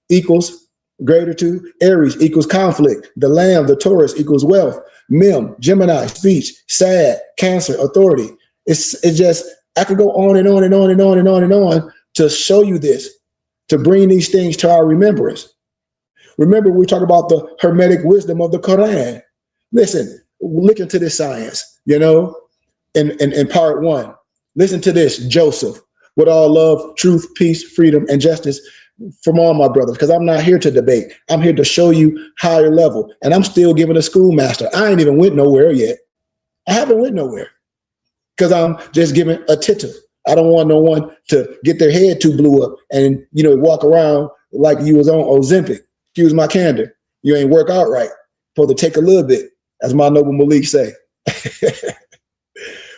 equals greater to Aries equals conflict. The Lamb, the Taurus equals wealth. Mem, Gemini, speech. Sad, Cancer, authority. It's just, I could go on and on and on and on and on and on to show you this, to bring these things to our remembrance. Remember, we talk about the Hermetic wisdom of the Quran. Listen, look into this science, in part one. Listen to this, Joseph, with all love, truth, peace, freedom, and justice from all my brothers, because I'm not here to debate. I'm here to show you higher level, and I'm still giving a schoolmaster. I ain't even went nowhere yet. I haven't went nowhere, because I'm just giving a title. I don't want no one to get their head too blew up and, walk around like you was on Ozempic. Excuse my candor. You ain't work out right. Supposed to take a little bit, as my noble Malik say.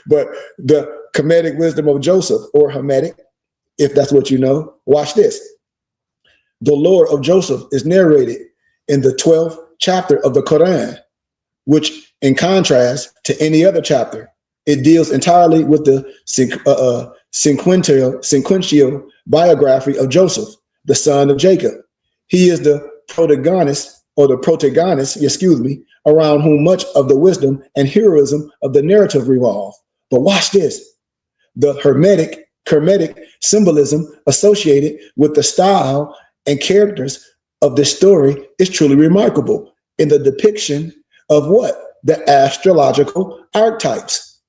But the Kemetic wisdom of Joseph, or Hermetic, if that's what you know, watch this. The lore of Joseph is narrated in the 12th chapter of the Quran, which, in contrast to any other chapter, it deals entirely with the sequential biography of Joseph, the son of Jacob. He is the protagonist, around whom much of the wisdom and heroism of the narrative revolve. But watch this. The Hermetic symbolism associated with the style and characters of this story is truly remarkable in the depiction of what? The astrological archetypes.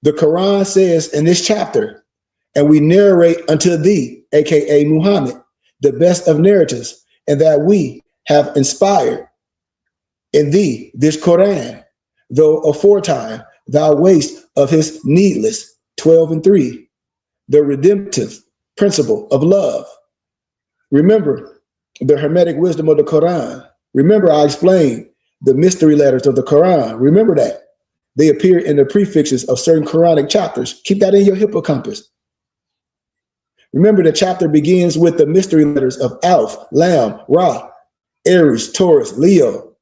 The Quran says in this chapter, and we narrate unto thee, aka Muhammad, the best of narratives, and that we have inspired in thee this Quran, though aforetime thou waste of his needless, 12 and 3, the redemptive principle of love. Remember the Hermetic wisdom of the Quran. Remember, I explained the mystery letters of the Quran. Remember that. They appear in the prefixes of certain Quranic chapters. Keep that in your hippocampus. Remember, the chapter begins with the mystery letters of Alf, Lam, Ra, Aries, Taurus, Leo.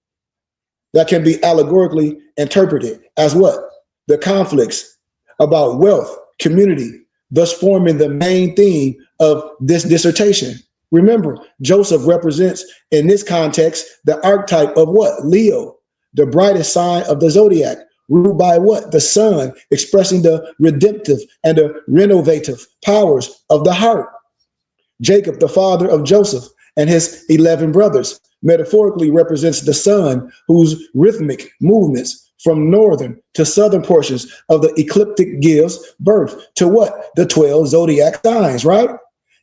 That can be allegorically interpreted as what? The conflicts about wealth, community, thus forming the main theme of this dissertation. Remember, Joseph represents, in this context, the archetype of what? Leo, the brightest sign of the zodiac, ruled by what? The sun, expressing the redemptive and the renovative powers of the heart. Jacob, the father of Joseph and his 11 brothers, metaphorically represents the sun, whose rhythmic movements from northern to southern portions of the ecliptic gives birth to what? The 12 zodiac signs, right?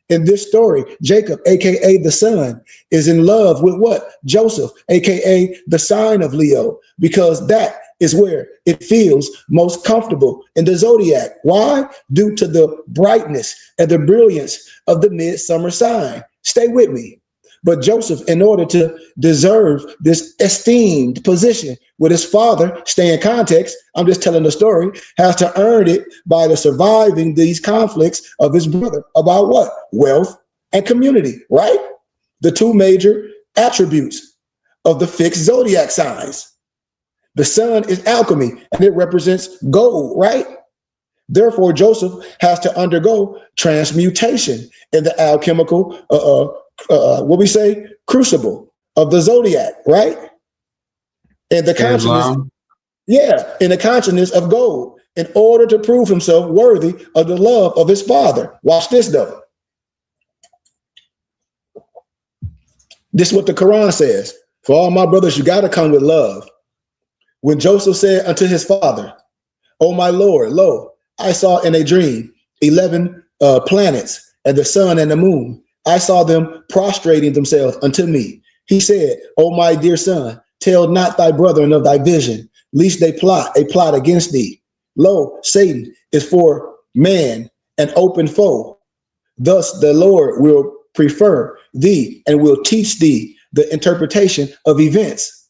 In this story, Jacob, aka the sun, is in love with what? Joseph, aka the sign of Leo, because that is where it feels most comfortable in the zodiac. Why? Due to the brightness and the brilliance of the midsummer sign. Stay with me. But Joseph, in order to deserve this esteemed position with his father, stay in context, I'm just telling the story, has to earn it by the surviving these conflicts of his brother about what? Wealth and community, right? The two major attributes of the fixed zodiac signs. The sun is alchemy, and it represents gold, right? Therefore, Joseph has to undergo transmutation in the alchemical crucible of the zodiac, right? And the consciousness, in the consciousness of gold, in order to prove himself worthy of the love of his father. Watch this though. This is what the Quran says. For all my brothers, you got to come with love. When Joseph said unto his father, "O my Lord, lo, I saw in a dream 11 planets and the sun and the moon. I saw them prostrating themselves unto me. He said, O my dear son, tell not thy brethren of thy vision, lest they plot a plot against thee. Lo, Satan is for man an open foe. Thus the Lord will prefer thee and will teach thee the interpretation of events,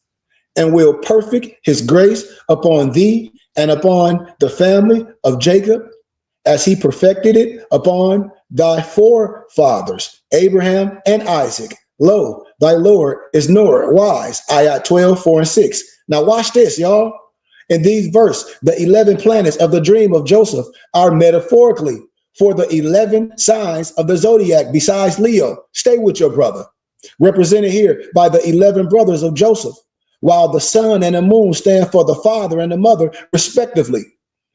and will perfect his grace upon thee and upon the family of Jacob, as he perfected it upon thy forefathers, Abraham and Isaac. Lo, thy Lord is nor wise." Ayat 12, 4 and 6. Now watch this, y'all. In these verses, the 11 planets of the dream of Joseph are metaphorically for the 11 signs of the zodiac besides Leo. Stay with your brother. Represented here by the 11 brothers of Joseph, while the sun and the moon stand for the father and the mother, respectively.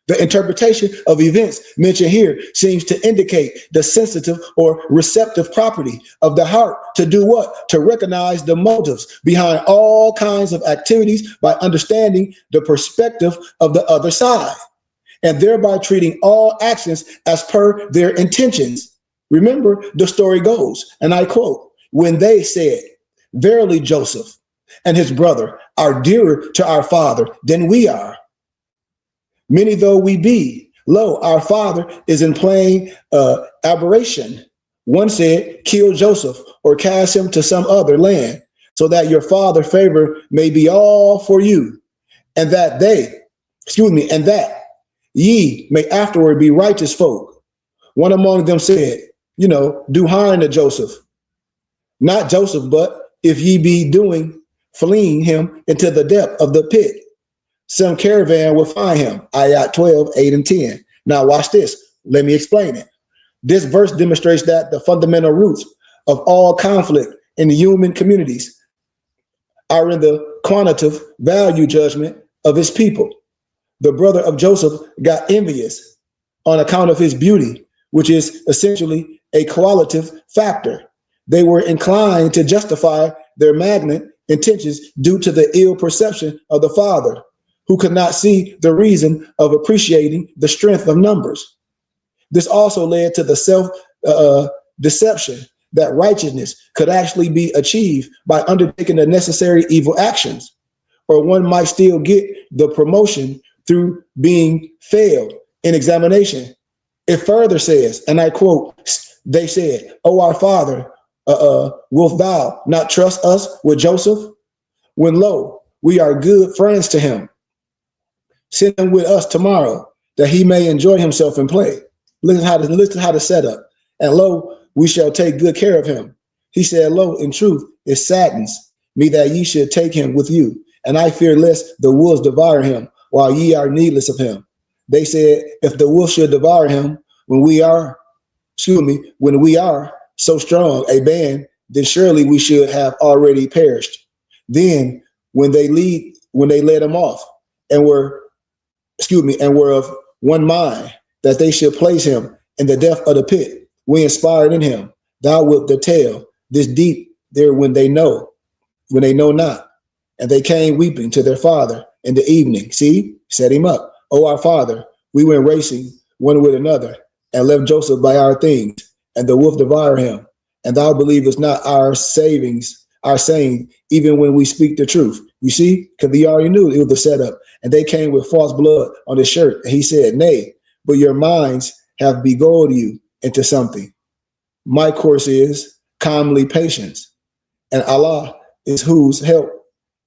The interpretation of events mentioned here seems to indicate the sensitive or receptive property of the heart to do what? To recognize the motives behind all kinds of activities by understanding the perspective of the other side, and thereby treating all actions as per their intentions. Remember, the story goes, and I quote, "When they said, verily Joseph and his brother are dearer to our father than we are. Many though we be, lo, our father is in plain aberration. One said, kill Joseph or cast him to some other land, so that your father favor may be all for you, and that and that ye may afterward be righteous folk. One among them said, do harm to Joseph. Not Joseph, but if ye be doing, fleeing him into the depth of the pit, some caravan will find him." Ayat 12, 8 and 10. Now watch this. Let me explain it. This verse demonstrates that the fundamental roots of all conflict in the human communities are in the quantitative value judgment of his people. The brother of Joseph got envious on account of his beauty, which is essentially a qualitative factor. They were inclined to justify their malignant intentions due to the ill perception of the father, who could not see the reason of appreciating the strength of numbers. This also led to the self-deception that righteousness could actually be achieved by undertaking the necessary evil actions, or one might still get the promotion through being failed in examination. It further says, and I quote, they said, "O our father, wilt thou not trust us with Joseph? When lo, we are good friends to him. Send him with us tomorrow, that he may enjoy himself and play." Listen how to set up. "And lo, we shall take good care of him." He said, "Lo, in truth, it saddens me that ye should take him with you, and I fear lest the wolves devour him, while ye are needless of him." They said, "If the wolf should devour him when we are so strong a band, then surely we should have already perished." Then when they led him off and were of one mind that they should place him in the depth of the pit, we inspired in him, "Thou wilt tell this deep there when they know." when they know not. And they came weeping to their father in the evening. See, set him up. Oh, our father, we went racing one with another and left Joseph by our things, and the wolf devoured him. And thou believest not our sayings, our saying, even when we speak the truth. You see, because he already knew it was the setup. And they came with false blood on his shirt. And he said, nay, but your minds have beguiled you into something. My course is calmly patience, and Allah is whose help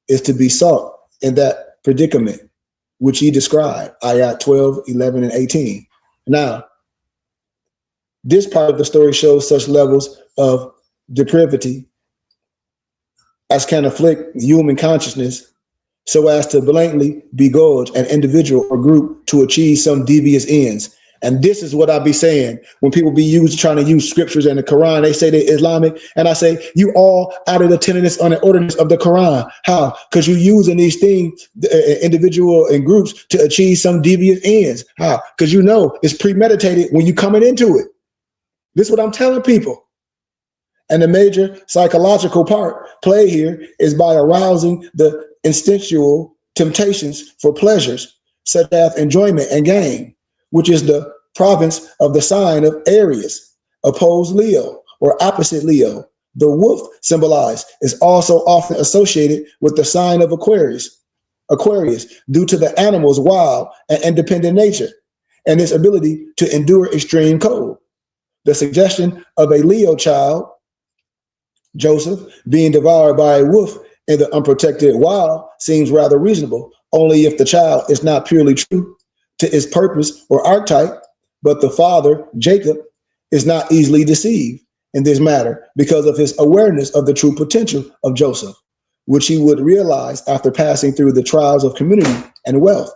is to be sought in that predicament which he described, ayat 12, 11, and 18. Now, this part of the story shows such levels of depravity as can afflict human consciousness so as to blatantly beguile an individual or group to achieve some devious ends. And this is what I be saying when people be trying to use scriptures and the Quran. They say they're Islamic, and I say you all out of the tenets on the ordinance of the Quran. How? Because you're using these things, individual and groups, to achieve some devious ends. How? Because you know it's premeditated when you're coming into it. This is what I'm telling people. And the major psychological play here is by arousing the instinctual temptations for pleasures such as enjoyment and gain, which is the province of the sign of Aries, opposed Leo or opposite Leo. The wolf symbolized is also often associated with the sign of Aquarius due to the animal's wild and independent nature and its ability to endure extreme cold. The suggestion of a Leo child, Joseph, being devoured by a wolf in the unprotected wild seems rather reasonable, only if the child is not purely true to its purpose or archetype, but the father, Jacob, is not easily deceived in this matter because of his awareness of the true potential of Joseph, which he would realize after passing through the trials of community and wealth.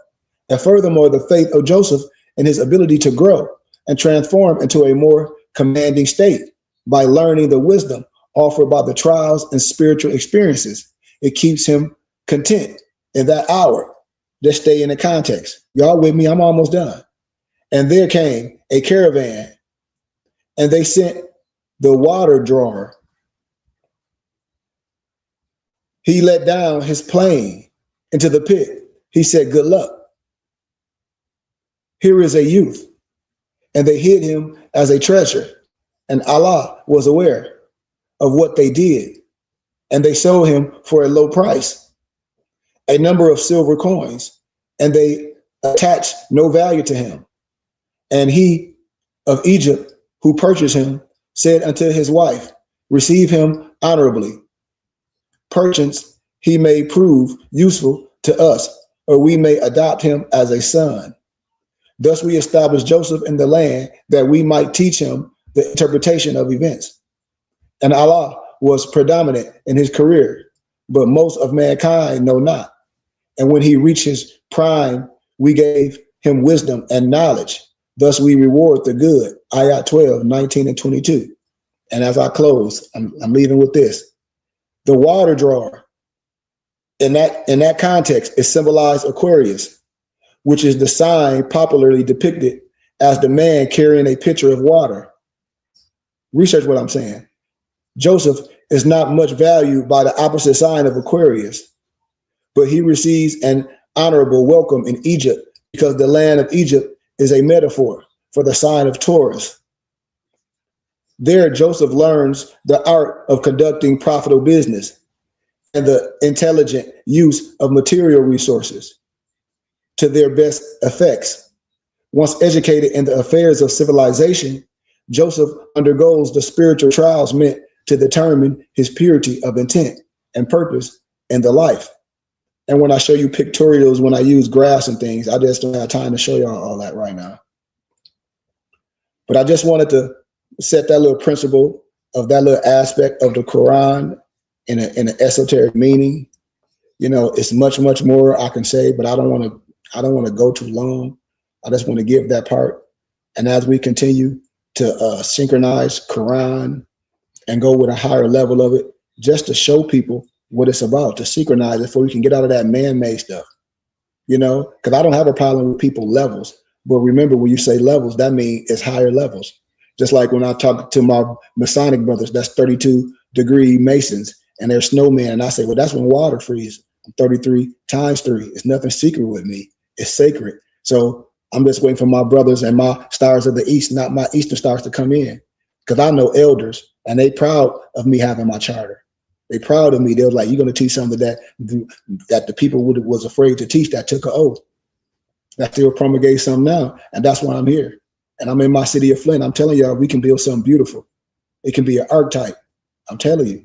And furthermore, the faith of Joseph and his ability to grow and transform into a more commanding state by learning the wisdom offered by the trials and spiritual experiences. It keeps him content in that hour. Just stay in the context. Y'all with me? I'm almost done. And there came a caravan, and they sent the water drawer. He let down his plane into the pit. He said, good luck. Here is a youth. And they hid him as a treasure. And Allah was aware of what they did. And they sold him for a low price, a number of silver coins, and they attached no value to him. And he of Egypt, who purchased him, said unto his wife, receive him honorably. Perchance he may prove useful to us, or we may adopt him as a son. Thus we established Joseph in the land that we might teach him the interpretation of events. And Allah was predominant in his career, but most of mankind know not. And when he reached his prime, we gave him wisdom and knowledge. Thus we reward the good. Ayat 12, 19, and 22. And as I close, I'm leaving with this. The water drawer, in that context, is symbolized Aquarius, which is the sign popularly depicted as the man carrying a pitcher of water. Research what I'm saying. Joseph is not much valued by the opposite sign of Aquarius, but he receives an honorable welcome in Egypt because the land of Egypt is a metaphor for the sign of Taurus. There, Joseph learns the art of conducting profitable business and the intelligent use of material resources to their best effects. Once educated in the affairs of civilization, Joseph undergoes the spiritual trials meant to determine his purity of intent and purpose in the life. And when I show you pictorials, when I use graphs and things, I just don't have time to show y'all all that right now. But I just wanted to set that little principle of that little aspect of the Quran in an esoteric meaning. You know, it's much, much more I can say, but I don't want to go too long. I just want to give that part. And as we continue to synchronize Quran and go with a higher level of it, just to show people what it's about, to synchronize it before we can get out of that man-made stuff, you know, because I don't have a problem with people levels. But remember, when you say levels, that means it's higher levels. Just like when I talk to my Masonic brothers, that's 32-degree Masons, and there's snowmen. And I say, well, that's when water freezes. I'm 33 times 3. It's nothing secret with me. It's sacred. So I'm just waiting for my brothers and my stars of the East, not my Eastern stars, to come in. Because I know elders, and they proud of me having my charter. They proud of me. They was like, you're going to teach something that the people was afraid to teach, that took an oath. That still promulgate something now. And that's why I'm here. And I'm in my city of Flint. I'm telling y'all, we can build something beautiful. It can be an archetype. I'm telling you.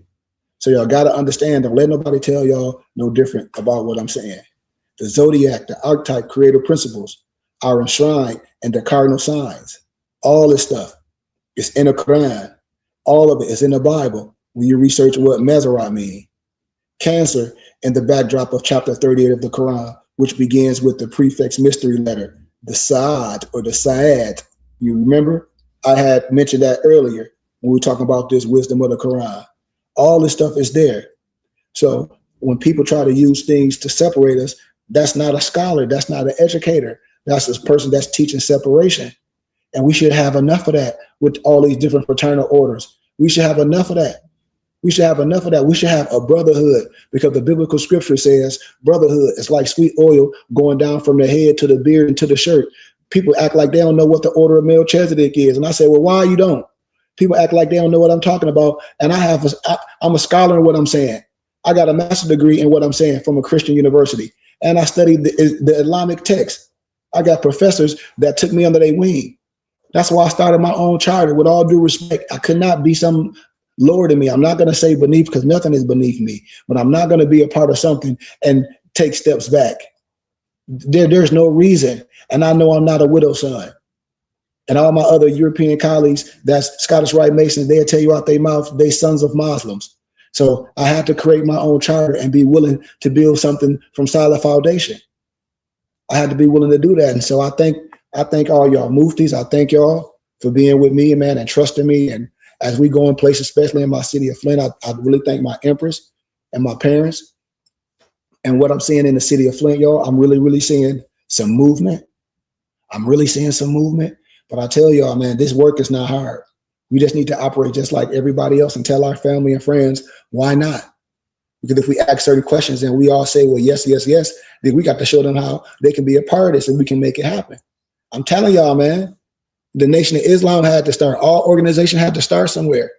So y'all got to understand, don't let nobody tell y'all no different about what I'm saying. The zodiac, the archetype, creative principles are enshrined in the cardinal signs. All this stuff is in the Quran. All of it is in the Bible. When you research what Mazarah means. Cancer in the backdrop of chapter 38 of the Quran, which begins with the prefix mystery letter, the Saad or the Saad. You remember? I had mentioned that earlier when we were talking about this wisdom of the Quran. All this stuff is there. So when people try to use things to separate us, that's not a scholar. That's not an educator. That's a person that's teaching separation. And we should have enough of that with all these different fraternal orders. We should have enough of that. We should have enough of that. We should have a brotherhood, because the biblical scripture says brotherhood is like sweet oil going down from the head to the beard and to the shirt. People act like they don't know what the order of Melchizedek is. And I say, well, why you don't? People act like they don't know what I'm talking about. And I'm a scholar in what I'm saying. I got a master's degree in what I'm saying from a Christian university. And I studied the Islamic text. I got professors that took me under their wing. That's why I started my own charter. With all due respect, I could not be some lower than me. I'm not going to say beneath, because nothing is beneath me, but I'm not going to be a part of something and take steps back. There's no reason. And I know I'm not a widow son. And all my other European colleagues, that's Scottish Rite Masons, they'll tell you out their mouth, they sons of Muslims. So I had to create my own charter and be willing to build something from solid foundation. I had to be willing to do that. And so I thank all y'all muftis. I thank y'all for being with me, man, and trusting me. And as we go in places, especially in my city of Flint, I really thank my empress and my parents. And what I'm seeing in the city of Flint, y'all, I'm really, really seeing some movement. I'm really seeing some movement. But I tell y'all, man, this work is not hard. We just need to operate just like everybody else and tell our family and friends, why not? Because if we ask certain questions and we all say, well, yes, yes, yes, then we got to show them how they can be a part of this and we can make it happen. I'm telling y'all, man, the Nation of Islam had to start. All organizations had to start somewhere.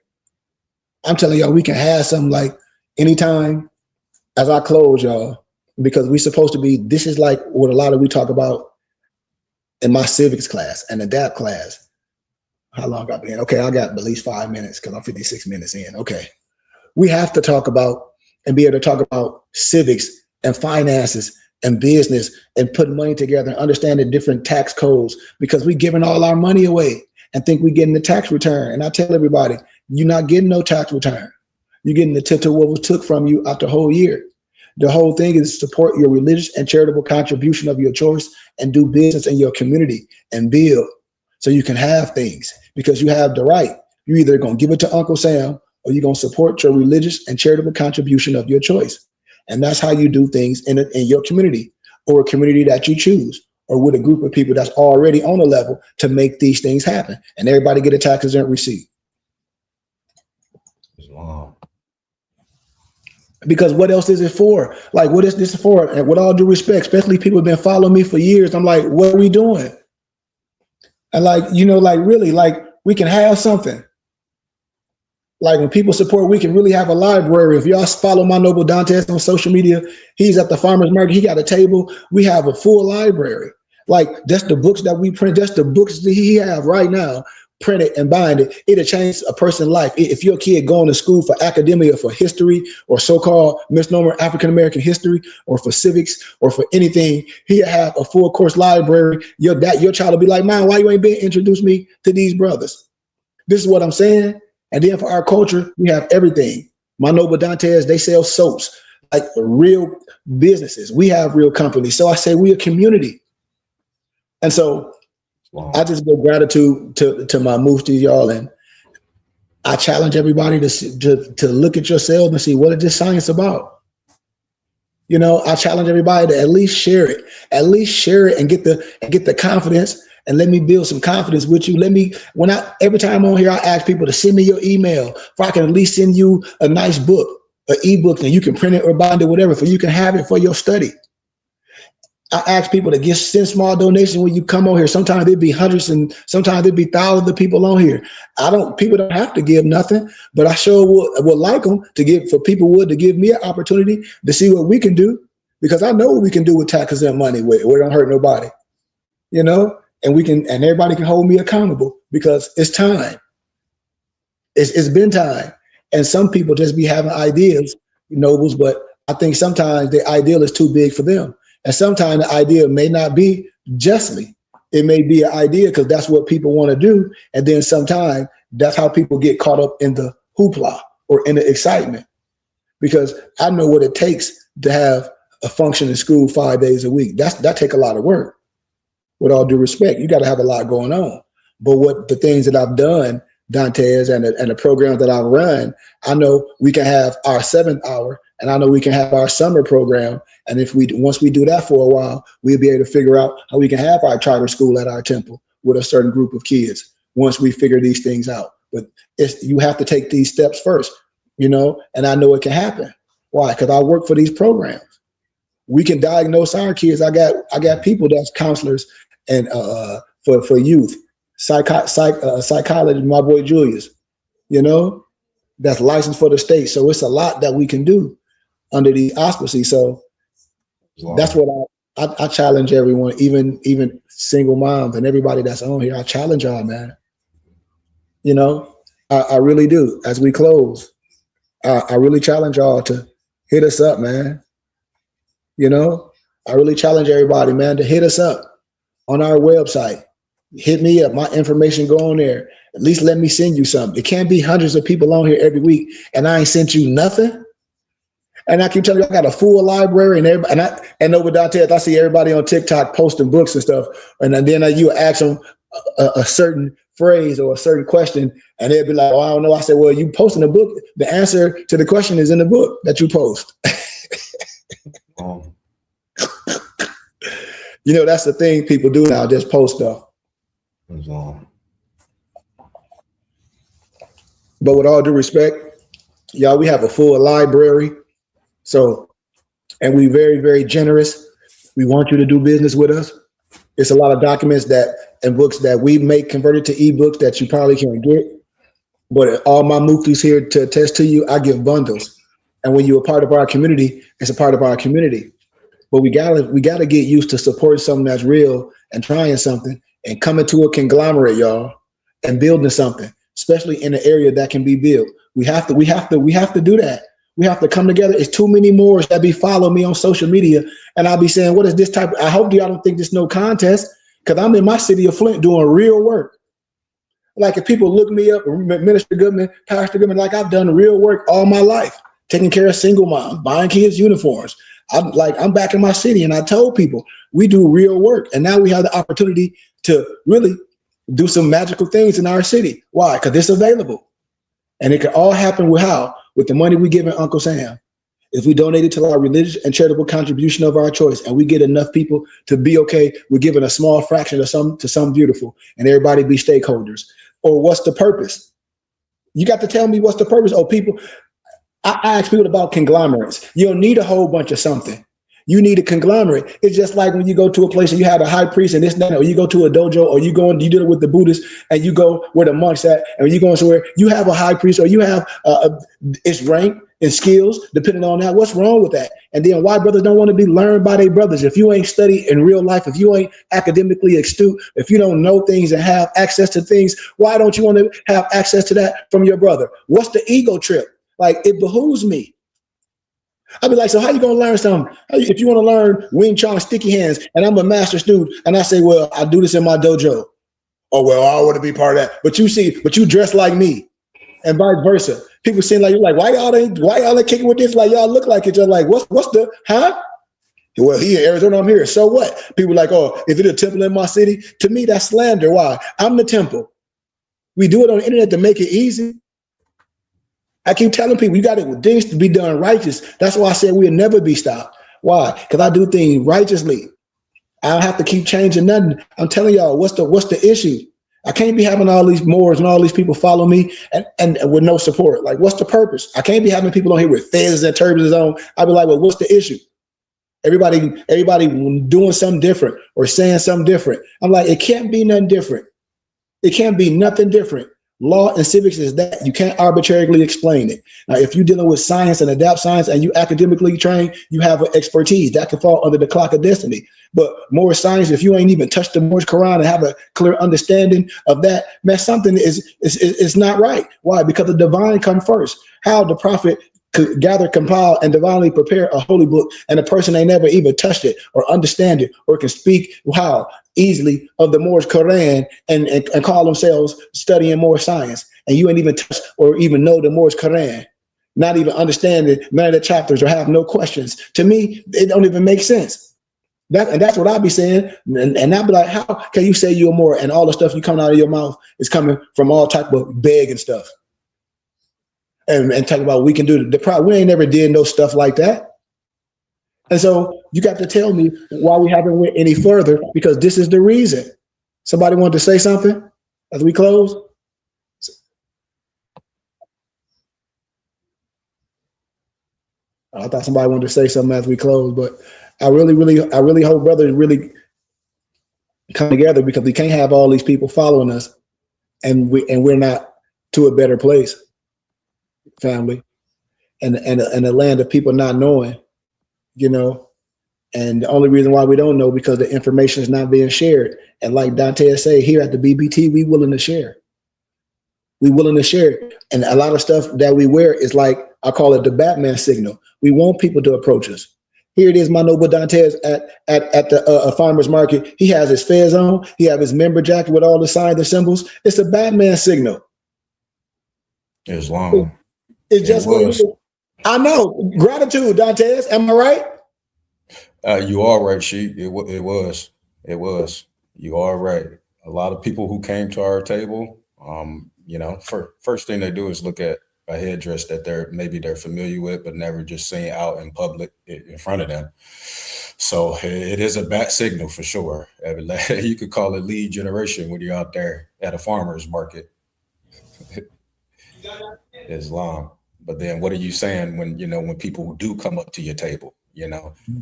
I'm telling y'all, we can have something like anytime. As I close, y'all, because we're supposed to be, this is like what a lot of we talk about in my civics class and Adapt class. How long I've been? Okay, I got at least 5 minutes because I'm 56 minutes in. Okay. We have to talk about and be able to talk about civics and finances and business and put money together and understand the different tax codes, because we're giving all our money away and think we're getting the tax return. And I tell everybody, you're not getting no tax return. You're getting the tip to what was took from you after the whole year. The whole thing is support your religious and charitable contribution of your choice and do business in your community and build so you can have things, because you have the right. You're either going to give it to Uncle Sam or you're going to support your religious and charitable contribution of your choice. And that's how you do things in your community, or a community that you choose, or with a group of people that's already on a level to make these things happen. And everybody get a tax-exempt receipt. Wow. Because what else is it for? Like, what is this for? And with all due respect, especially people who've been following me for years, I'm like, what are we doing? And like, you know, like really, like we can have something. Like when people support, we can really have a library. If y'all follow my Noble Dantes on social media, he's at the farmer's market. He got a table. We have a full library. Like that's the books that we print. That's the books that he have right now, printed and bind it. It'll change a person's life. If your kid going to school for academia, for history, or so-called misnomer African-American history, or for civics, or for anything, he'll have a full course library. Your child will be like, "Mom, why you ain't been introduce me to these brothers?" This is what I'm saying. And then for our culture, we have everything. My Noble Dantes, they sell soaps, like real businesses. We have real companies. So I say we a community. And so I just give gratitude to my muftis, y'all. And I challenge everybody to look at yourself and see, what is this science about? You know, I challenge everybody to at least share it and get the confidence. And let me build some confidence with you. Every time I'm on here, I ask people to send me your email, if I can at least send you a nice book. an ebook, and you can print it or bind it, whatever, so you can have it for your study. I ask people to send small donations when you come on here. Sometimes there'd be hundreds and sometimes there'd be thousands of people on here. People don't have to give nothing, but I sure would like them to give, for people to give me an opportunity to see what we can do, because I know what we can do with taxes and money where it don't hurt nobody, and everybody can hold me accountable, because it's time. It's been time. And some people just be having ideas, nobles, but I think sometimes the ideal is too big for them. And sometimes the idea may not be justly. It may be an idea because that's what people want to do. And then sometimes that's how people get caught up in the hoopla or in the excitement. Because I know what it takes to have a functioning school 5 days a week. That take a lot of work. With all due respect, you got to have a lot going on. But what the things that I've done, Dantes, and the programs that I've run, I know we can have our 7th hour, and I know we can have our summer program. And once we do that for a while, we'll be able to figure out how we can have our charter school at our temple with a certain group of kids once we figure these things out. But you have to take these steps first, and I know it can happen. Why? Because I work for these programs. We can diagnose our kids. I got people that's counselors and for youth, psychology, my boy Julius, that's licensed for the state. So it's a lot that we can do under the auspices. So that's what I challenge everyone, even single moms and everybody that's on here. I challenge y'all, man. I really do. As we close, I really challenge y'all to hit us up, man. I really challenge everybody, man, to hit us up on our website. Hit me up. My information go on there. At least let me send you something. It can't be hundreds of people on here every week and I ain't sent you nothing. And I keep telling you, I got a full library, and everybody, and over Dantes, I see everybody on TikTok posting books and stuff. And then you ask them a certain phrase or a certain question, and they'll be like, "Oh, I don't know." I said, "Well, you posting a book. The answer to the question is in the book that you post." That's the thing people do now, just post stuff. But with all due respect, y'all, we have a full library. So, and we very, very generous. We want you to do business with us. It's a lot of documents and books that we make converted to ebooks that you probably can't get. But all my muftis here to attest to you, I give bundles. And when you're a part of our community, it's a part of our community. But we gotta get used to supporting something that's real and trying something and coming to a conglomerate, y'all, and building something, especially in an area that can be built. We have to do that. We have to come together. It's too many more that be following me on social media, and I'll be saying, "What is this type?" I hope y'all don't think this no contest, because I'm in my city of Flint doing real work. Like if people look me up, Minister Goodman, Pastor Goodman, like I've done real work all my life, taking care of single moms, buying kids uniforms. I'm back in my city, and I told people we do real work, and now we have the opportunity to really do some magical things in our city. Why? Because it's available, and it can all happen with the money we give in Uncle Sam. If we donate it to our religious and charitable contribution of our choice, and we get enough people to be okay with giving a small fraction to some beautiful, and everybody be stakeholders. Or what's the purpose? You got to tell me what's the purpose. Oh, people, I ask people about conglomerates. You don't need a whole bunch of something. You need a conglomerate. It's just like when you go to a place and you have a high priest and this and that, or you go to a dojo, or you deal with the Buddhists and you go where the monks at, and when you go somewhere, you have a high priest, or you have its rank and skills, depending on that. What's wrong with that? And then why brothers don't want to be learned by their brothers? If you ain't studied in real life, if you ain't academically astute, if you don't know things and have access to things, why don't you want to have access to that from your brother? What's the ego trip? Like, it behooves me. I'd be like, so how you going to learn something? If you want to learn Wing Chun sticky hands, and I'm a master student, and I say, well, I do this in my dojo. Oh, well, I want to be part of that. But you dress like me, and vice versa. People seem like, you're like, why y'all ain't kicking with this? Like, y'all look like it. Just like, what's the, huh? Well, he in Arizona, I'm here. So what? People like, oh, if it's a temple in my city, to me, that's slander. Why? I'm the temple. We do it on the internet to make it easy. I keep telling people, you got things to be done righteous. That's why I said we'll never be stopped. Why? Because I do things righteously. I don't have to keep changing nothing. I'm telling y'all, what's the issue? I can't be having all these Moors and all these people follow me and with no support. Like, what's the purpose? I can't be having people on here with fez and turbans on. I'll be like, well, what's the issue? Everybody doing something different or saying something different. I'm like, it can't be nothing different. It can't be nothing different. Law and civics is that. You can't arbitrarily explain it. Now, if you're dealing with science and adapt science and you academically trained, you have an expertise that can fall under the clock of destiny. But more science, if you ain't even touched the Moore's Quran and have a clear understanding of that, man, something is not right. Why? Because the divine come first. How the prophet could gather, compile, and divinely prepare a holy book, and a person ain't never even touched it or understand it or can speak how easily of the Moore's Quran and call themselves studying more science, and you ain't even touched or even know the Moore's Quran, not even understanding none of the chapters or have no questions. To me, it don't even make sense. That's what I be saying, and I'll be like, how can you say you're more and all the stuff you coming out of your mouth is coming from all type of beg and stuff? And talk about we can do we ain't never did no stuff like that. And so you got to tell me why we haven't went any further, because this is the reason. Somebody wanted to say something as we close? I thought somebody wanted to say something as we close, but I really hope brothers really come together, because we can't have all these people following us and we're not to a better place. Family and a land of people not knowing, and the only reason why we don't know because the information is not being shared. And like Dante say, here at the BBT, we willing to share. And a lot of stuff that we wear is like, I call it the Batman signal. We want people to approach us. Here it is, my noble Dantes at the farmer's market. He has his fez on. He have his member jacket with all the signs and symbols. It's a Batman signal. Islam. It's just I know. Gratitude, Dantes. Am I right? You are right, Sheik. It was. You are right. A lot of people who came to our table, first thing they do is look at a headdress that they're familiar with, but never just seen out in public in front of them. So it is a bat signal for sure. You could call it lead generation when you're out there at a farmer's market. Islam. But then what are you saying when people do come up to your table,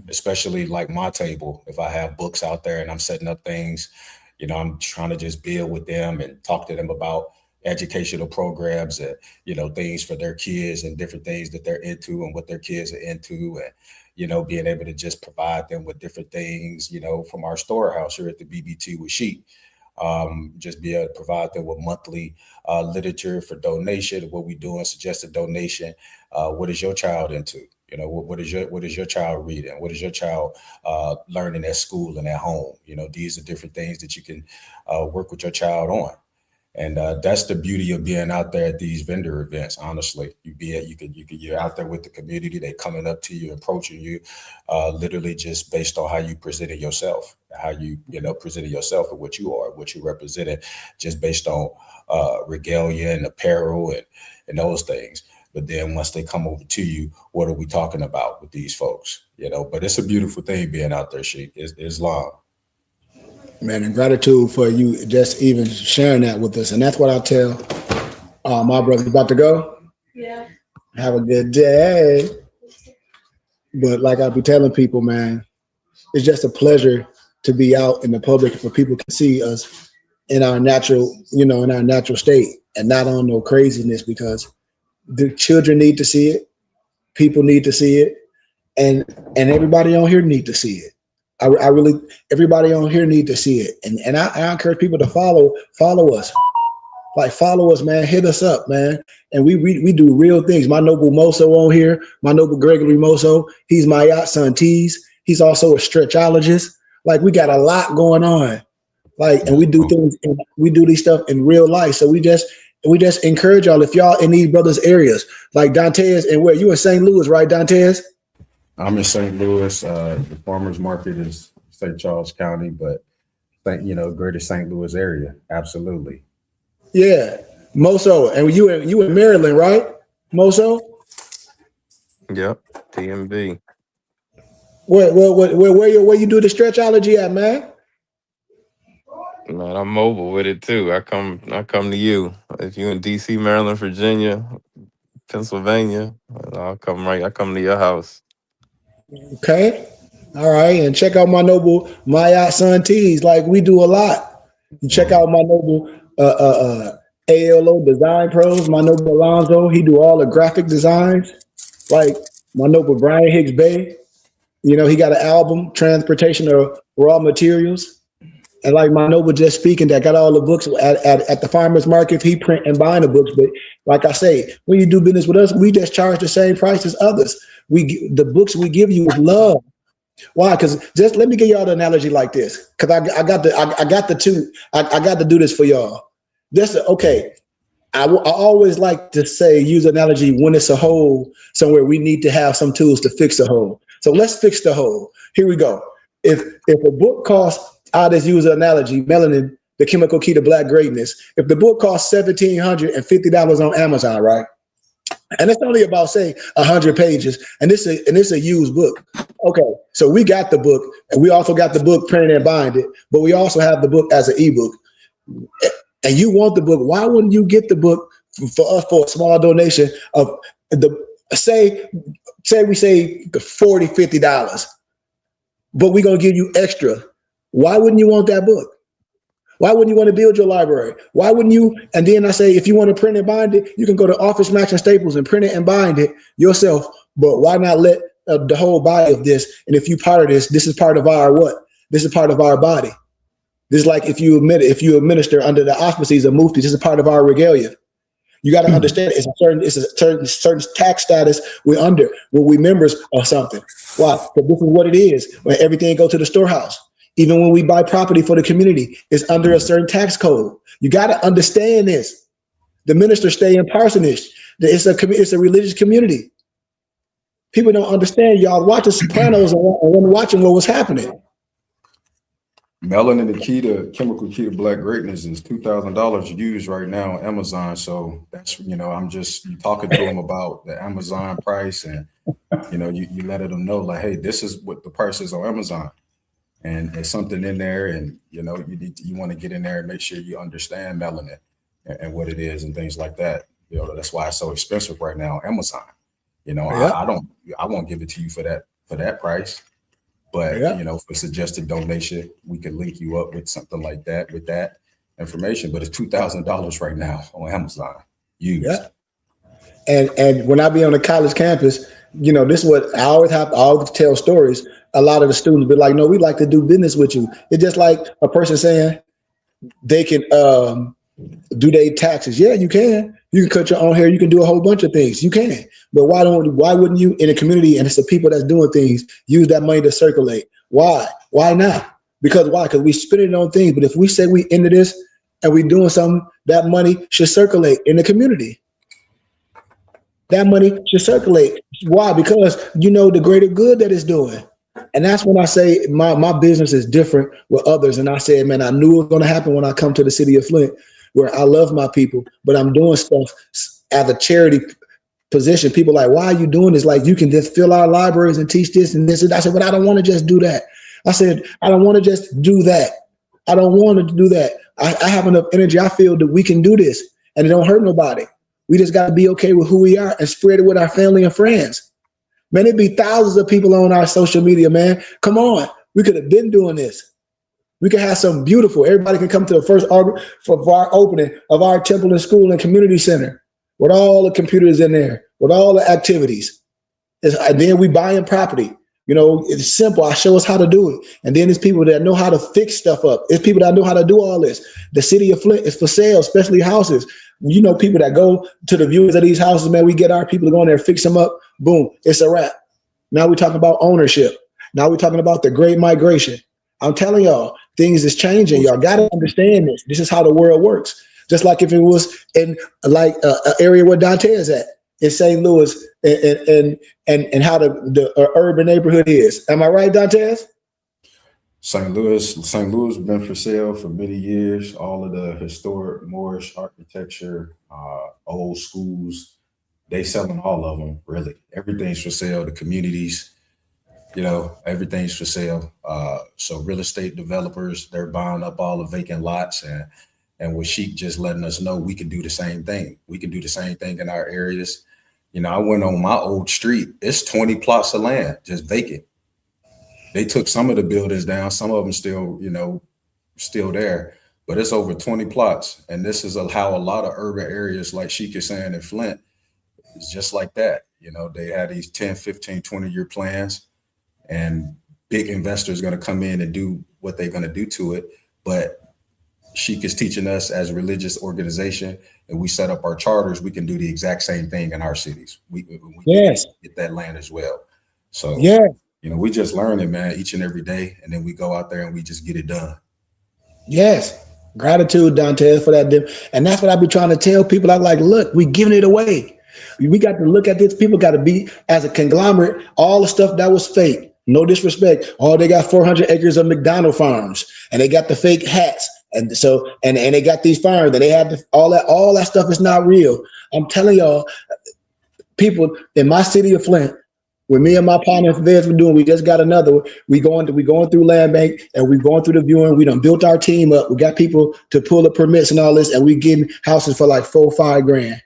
especially like my table, if I have books out there and I'm setting up things, I'm trying to just build with them and talk to them about educational programs and, things for their kids and different things that they're into and what their kids are into, and, being able to just provide them with different things, from our storehouse here at the BBT with Sheik. Just be able to provide them with monthly literature for donation. What we doing, suggested donation. What is your child into? What is your child reading? What is your child learning at school and at home? These are different things that you can work with your child on. And that's the beauty of being out there at these vendor events. Honestly, you're out there with the community. They coming up to you, approaching you, literally just based on how you presented yourself, how you presented yourself and what you are, what you represented, just based on regalia and apparel and those things. But then once they come over to you, what are we talking about with these folks? But it's a beautiful thing being out there, Sheik. It's Islam. Man, and gratitude for you just even sharing that with us. And that's what I tell my brother. About to go? Yeah. Have a good day. But like I be telling people, man, it's just a pleasure to be out in the public for people to see us in our natural, in our natural state and not on no craziness, because the children need to see it. People need to see it. And everybody on here need to see it. I really, everybody on here need to see it. And I encourage people to follow us. Like, follow us, man. Hit us up, man. And we do real things. My noble Moso on here, my noble Gregory Moso, he's my yacht son Tees. He's also a stretchologist. Like, we got a lot going on. Like, and we do things, we do these stuff in real life. So we just encourage y'all, if y'all in these brothers areas, like Dantes, and where you in St. Louis, right, Dantes? I'm in St. Louis. The farmers market is St. Charles County, but greater St. Louis area. Absolutely. Yeah. Moso, and you in Maryland, right? Moso? Yep. TMB. Where you do the stretchology at, man? Man, I'm mobile with it too. I come to you. If you in DC, Maryland, Virginia, Pennsylvania, I come to your house. Okay. All right. And check out my noble Mayat Son Tees. Like we do a lot. You check out my noble ALO Design Pros, my noble Alonzo. He do all the graphic designs. Like my noble Brian Hicks Bay. You know, he got an album, Transportation of Raw Materials. And like my noble just speaking, that got all the books at the farmer's market. He print and buying the books. But like I say, when you do business with us, we just charge the same price as others. The books we give you is love. Why? Because just let me give y'all the analogy like this. Because I got to do this for y'all. Okay. I always like to use analogy when it's a hole somewhere. We need to have some tools to fix the hole. So let's fix the hole. Here we go. If a book costs, I'll just use an analogy, Melanin, The Chemical Key to Black Greatness. If the book costs $1,750 on Amazon, right? And it's only about, say, 100 pages, and it's a used book. Okay, so we got the book, and we also got the book printed and binded, but we also have the book as an ebook. And you want the book, why wouldn't you get the book for us for a small donation of say we say $40, $50, but we're gonna give you extra. Why wouldn't you want that book? Why wouldn't you want to build your library? Why wouldn't you? And then I say, if you want to print and bind it, you can go to Office Max and Staples and print it and bind it yourself. But why not let the whole body of this? And if you part of this is part of our what? This is part of our body. This is like if you administer under the auspices of mufti, this is part of our regalia. You got to understand it's a certain tax status we're under when we members of something. Why? Because this is what it is. When everything go to the storehouse. Even when we buy property for the community, it's under a certain tax code. You got to understand this. The ministers stay in parsonage. It's a religious community. People don't understand. Y'all watch The Sopranos and watching what was happening. Melanin, the chemical key to black greatness is $2,000 used right now on Amazon. So that's, I'm just talking to them about the Amazon price, and, you let them know like, hey, this is what the price is on Amazon. And there's something in there, and you want to get in there and make sure you understand melanin and what it is and things like that. That's why it's so expensive right now on Amazon. I won't give it to you for that price, but for suggested donation, we could link you up with something like that with that information. But it's $2,000 right now on Amazon used. Yeah. And when I be on the college campus, this is what I always tell stories. A lot of the students be like, no, we'd like to do business with you. It's just like a person saying they can do their taxes. Yeah, you can. You can cut your own hair. You can do a whole bunch of things. You can. But why wouldn't you in a community, and it's the people that's doing things, use that money to circulate? Why? Why not? Because why? Because we spend it on things. But if we say we into this and we doing something, that money should circulate in the community. That money should circulate. Why? Because the greater good that it's doing. And that's when I say my business is different with others. And I said, man, I knew it was going to happen when I come to the city of Flint, where I love my people, but I'm doing stuff as a charity position. People like, why are you doing this? Like, you can just fill our libraries and teach this and this. And I said, but I don't want to just do that. I said, I don't want to just do that. I don't want to do that. I have enough energy. I feel that we can do this and it don't hurt nobody. We just got to be okay with who we are and spread it with our family and friends. Man, it'd be thousands of people on our social media, man. Come on. We could have been doing this. We could have some beautiful, everybody can come to the first for our opening of our temple and school and community center with all the computers in there, with all the activities. And then we buying property. It's simple. I show us how to do it. And then there's people that know how to fix stuff up. It's people that know how to do all this. The city of Flint is for sale, especially houses. People that go to the viewers of these houses, man, we get our people to go in there, fix them up. Boom, it's a wrap. Now we're talking about ownership. Now we're talking about the great migration. I'm telling y'all, things is changing. Y'all got to understand this. This is how the world works. Just like if it was in like an area where Dante is at, in St. Louis, and how the urban neighborhood is. Am I right, Dantes? St. Louis been for sale for many years. All of the historic Moorish architecture, old schools, they selling all of them, really. Everything's for sale. The communities, You know, everything's for sale. So real estate developers, they're buying up all the vacant lots, and with Sheik just letting us know we can do the same thing. We can do the same thing in our areas. You know, I went on my old street. It's 20 plots of land just vacant. They took some of the buildings down. Some of them still, you know, still there, but it's over 20 plots. And this is how a lot of urban areas, like Sheik is saying in Flint, is just like that. You know, they had these 10, 15, 20-year plans, and big investors going to come in and do what they're going to do to it. But Sheik is teaching us as a religious organization, and we set up our charters, we can do the exact same thing in our cities. We Yes. get that land as well. So, Yeah. you know, we just learning, man, each and every day. And then we go out there and we just get it done. Yes. Gratitude, Dante, for that. And that's what I be trying to tell people. I'm like, look, we giving it away. We got to look at this. People got to be, as a conglomerate, all the stuff that was fake. No disrespect. Oh, they got 400 acres of McDonald farms, and they got the fake hats. And so, and they got these farms, and they had all that stuff is not real. I'm telling y'all, people in my city of Flint, with me and my partner Vez were doing, we just got another. We going through Land Bank, and we going through the viewing. We done built our team up. We got people to pull the permits and all this, and we getting houses for like $4-5 grand.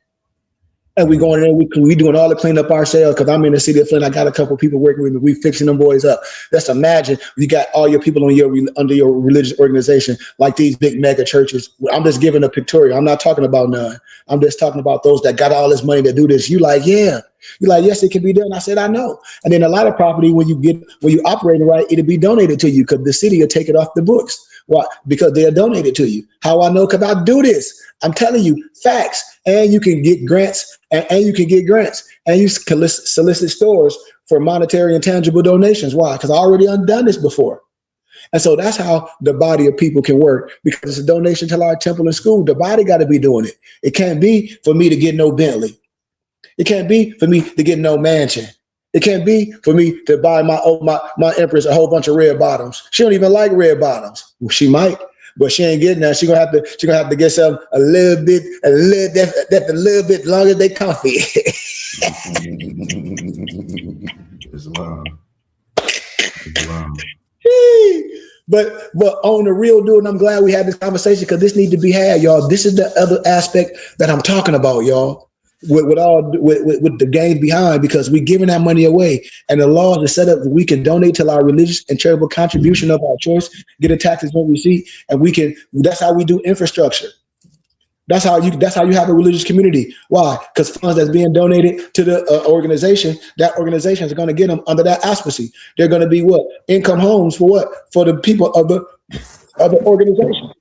And we going in there, we doing all the cleanup ourselves, because I'm in the city of Flint. I got a couple of people working with me. We fixing them boys up. Just imagine you got all your people on under your religious organization, like these big mega churches. I'm just giving a pictorial. I'm not talking about none. I'm just talking about those that got all this money to do this. You like, yeah. You're like, yes, it can be done. I said, I know. And then a lot of property, when you operate it right, it'll be donated to you, because the city will take it off the books. Why? Because they're donated to you. How I know? Because I do this. I'm telling you, facts. And you can get grants, and you can get grants, and you can solicit stores for monetary and tangible donations. Why? Because I already done this before. And so that's how the body of people can work, because it's a donation to our temple and school. The body got to be doing it. It can't be for me to get no Bentley. It can't be for me to get no mansion. It can't be for me to buy my Empress a whole bunch of red bottoms. She don't even like red bottoms. Well, she might, but she ain't getting that. She gonna have to get some a little bit longer than they comfy. Islam. But on the real deal, and I'm glad we had this conversation, because this needs to be had, y'all. This is the other aspect that I'm talking about, y'all. With the game behind, because we're giving that money away, and the laws are set up that we can donate to our religious and charitable contribution of our choice, get a taxes on receipt, and we can. That's how we do infrastructure. That's how you have a religious community. Why? Because funds that's being donated to the organization, that organization is going to get them under that auspice. They're going to be what? Income homes for what? For the people of the organization,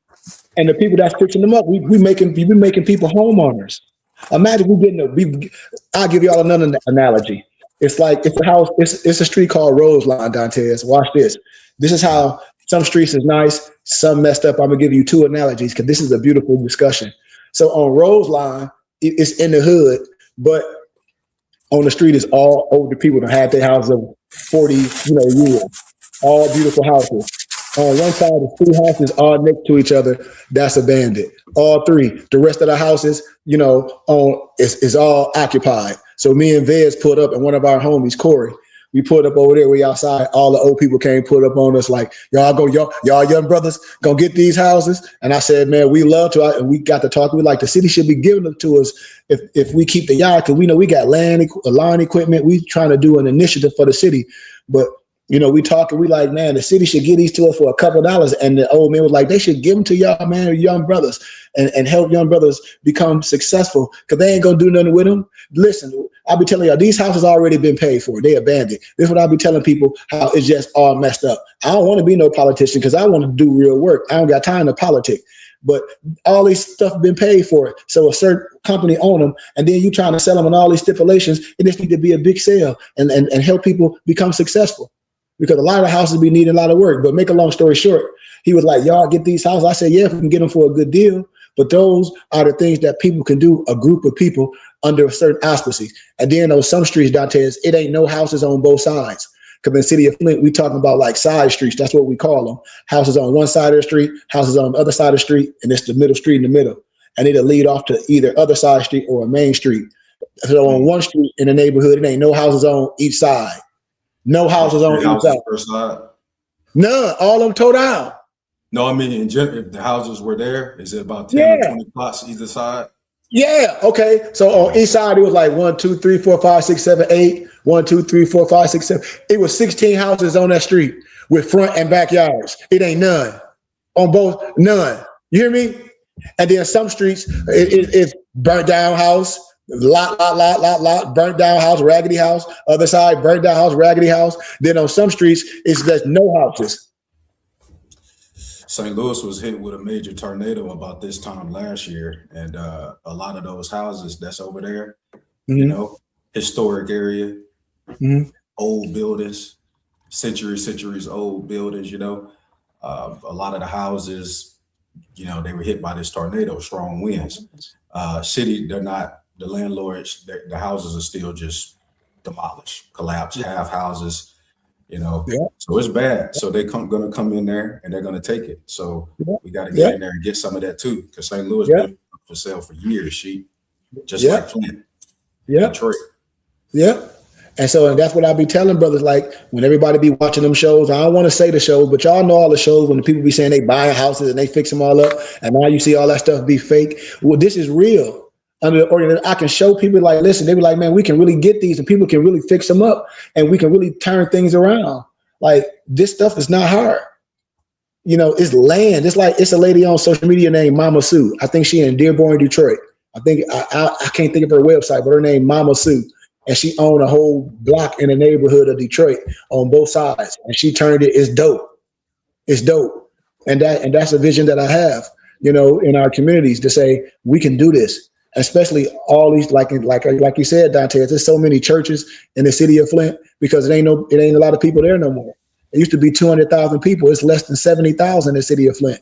and the people that's fixing them up. We making people homeowners. Imagine I'll give y'all another analogy. It's like, it's a house, it's a street called Roseline, Dantes. Watch this. This is how some streets is nice, some messed up. I'm gonna give you two analogies, because this is a beautiful discussion. So on Roseline, it's in the hood, but on the street is all older people that had their houses of 40 years. All beautiful houses. On one side, the 3 houses all next to each other. That's abandoned. All 3. The rest of the houses, is all occupied. So me and Vez pulled up, and one of our homies, Corey, we pulled up over there. We outside. All the old people came, pulled up on us like, y'all young brothers gonna get these houses. And I said, man, we love to. And we got to talk. We like, the city should be giving them to us if we keep the yard, because we know we got lawn equipment. We trying to do an initiative for the city, but. We talking, we like, man, the city should give these to us for a couple of dollars. And the old man was like, they should give them to y'all, man, young brothers, and help young brothers become successful, because they ain't going to do nothing with them. Listen, I'll be telling y'all, these houses already been paid for. They abandoned. This is what I'll be telling people, how it's just all messed up. I don't want to be no politician, because I want to do real work. I don't got time to politic. But all these stuff been paid for. So a certain company own them, and then you trying to sell them on all these stipulations. It just need to be a big sale and help people become successful. Because a lot of the houses be needing a lot of work. But make a long story short, he was like, y'all get these houses. I said, yeah, if we can get them for a good deal. But those are the things that people can do, a group of people under a certain auspices. And then on some streets, Dantes, it ain't no houses on both sides. Because in the city of Flint, we talking about like side streets. That's what we call them. Houses on one side of the street, houses on the other side of the street, and it's the middle street in the middle. And it'll lead off to either other side of the street or a main street. So on one street in the neighborhood, it ain't no houses on each side. No houses on Three the east houses side. per side. None. All of them tore down. No, I mean, in general, if the houses were there, is it about 10 or Yeah. 20 plots either side? Yeah. Okay. So on east side, it was like 1, 2, 3, 4, 5, 6, 7, 8. 1, 2, 3, 4, 5, 6, 7. It was 16 houses on that street with front and backyards. It ain't none on both. None. You hear me? And then some streets, it's burnt down house, lot, burnt down house, raggedy house. Other side, burnt down house, raggedy house. Then on some streets, it's just no houses. St. Louis was hit with a major tornado about this time last year, and a lot of those houses that's over there, you know, historic area, old buildings, centuries old buildings, you know, a lot of the houses, you know, they were hit by this tornado, strong winds. City, they're not, the landlords, the houses are still just demolished, collapsed, half houses, you know, so it's bad. So they're gonna come in there and they're gonna take it. So we got to get in there and get some of that too, because St. Louis been for sale for years. Just like Flint, Detroit. And so that's what I be telling brothers, like when everybody be watching them shows, I don't want to say the shows, but y'all know all the shows when the people be saying they buying houses and they fix them all up. And now you see all that stuff be fake. Well, this is real. Under the organization, I can show people like, listen, they be like, man, we can really get these and people can really fix them up and we can really turn things around. Like this stuff is not hard. You know, it's land. It's like, it's a lady on social media named Mama Sue. I think she in Dearborn, Detroit. I think, I can't think of her website, but her name Mama Sue. And she owned a whole block in the neighborhood of Detroit on both sides. And she turned it, it's dope. It's dope. And that's a vision that I have, you know, in our communities to say, we can do this. Especially all these, like you said, Dante, there's so many churches in the city of Flint because it ain't a lot of people there no more. It used to be 200,000 people. It's less than 70,000 in the city of Flint.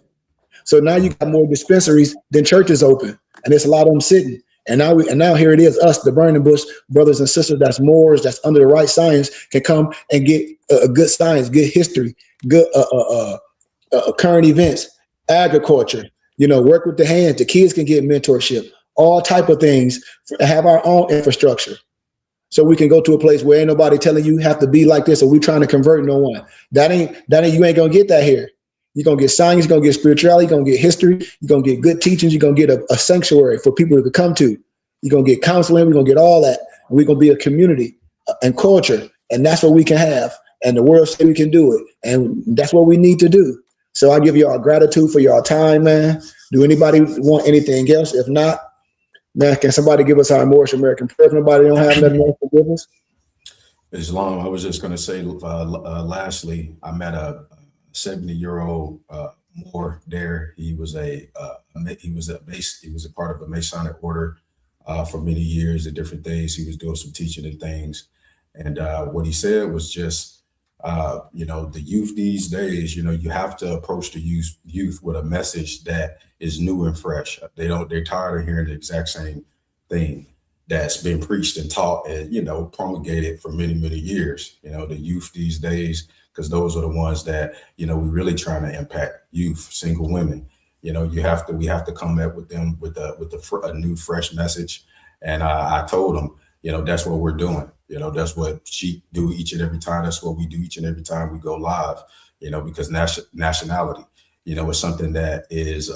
So now you got more dispensaries than churches open, and there's a lot of them sitting. And now here it is, us, the Burning Bush brothers and sisters, that's Moors, that's under the right science, can come and get good science, good history, good current events, agriculture. You know, work with the hands. The kids can get mentorship. All type of things, have our own infrastructure. So we can go to a place where ain't nobody telling you have to be like this, or we trying to convert no one. That ain't you ain't gonna get that here. You're gonna get science, you're gonna get spirituality, you're gonna get history, you're gonna get good teachings, you're gonna get a sanctuary for people to come to. You're gonna get counseling, we're gonna get all that. And we're gonna be a community and culture, and that's what we can have. And the world said we can do it, and that's what we need to do. So I give y'all gratitude for y'all time, man. Do anybody want anything else? If not, man, can somebody give us our Moorish American prayer? If nobody don't have nothing else to give us? Islam, I was just going to say, lastly, I met a 70-year-old Moor there. He was a part of a Masonic order for many years and different things. He was doing some teaching and things. And what he said was just, you know, the youth these days, you know, you have to approach the youth with a message that is new and fresh. They're tired of hearing the exact same thing that's been preached and taught and, you know, promulgated for many, many years. You know, the youth these days, because those are the ones that, you know, we're really trying to impact youth, single women. You know, we have to come up with them with a new, fresh message. And I told them, you know, that's what we're doing. You know, that's what she do each and every time. That's what we do each and every time we go live, you know, because nationality, you know, is something that is,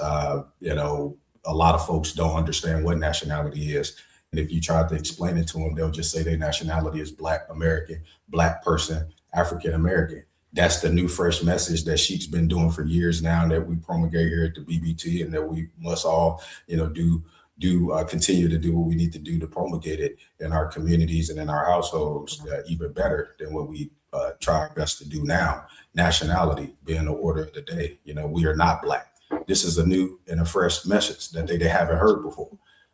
you know, a lot of folks don't understand what nationality is. And if you try to explain it to them, they'll just say their nationality is Black American, Black person, African American. That's the new fresh message that Sheik's been doing for years now, that we promulgate here at the BBT, and that we must all, you know, continue to do what we need to do to promulgate it in our communities and in our households, even better than what we try our best to do now. Nationality being the order of the day. You know, we are not Black. This is a new and a fresh message that they haven't heard before.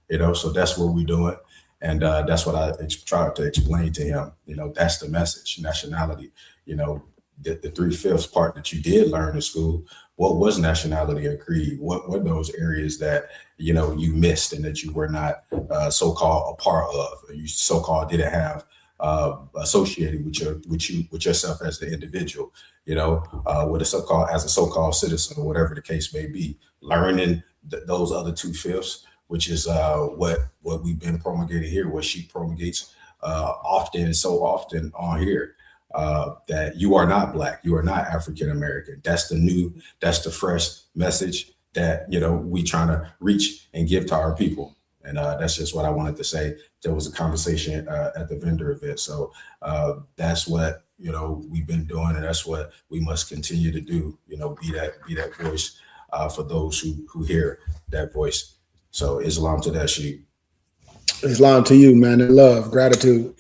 You know, so that's what we're doing. And that's what I tried to explain to him. You know, that's the message, nationality. You know, the 3/5 part that you did learn in school, what was nationality and creed? What were those areas that, you know, you missed and that you were not so-called a part of, or you so-called didn't have associated with yourself as the individual, you know, with a so-called citizen, or whatever the case may be. Learning those other 2/5, which is what we've been promulgating here, what she promulgates so often on here. that you are not Black, you are not African American. That's the fresh message that, we trying to reach and give to our people. And that's just what I wanted to say. There was a conversation at the vendor event. So that's what, we've been doing, and that's what we must continue to do, be that voice for those who hear that voice. So Islam to that sheep. Islam to you, man, and love, gratitude.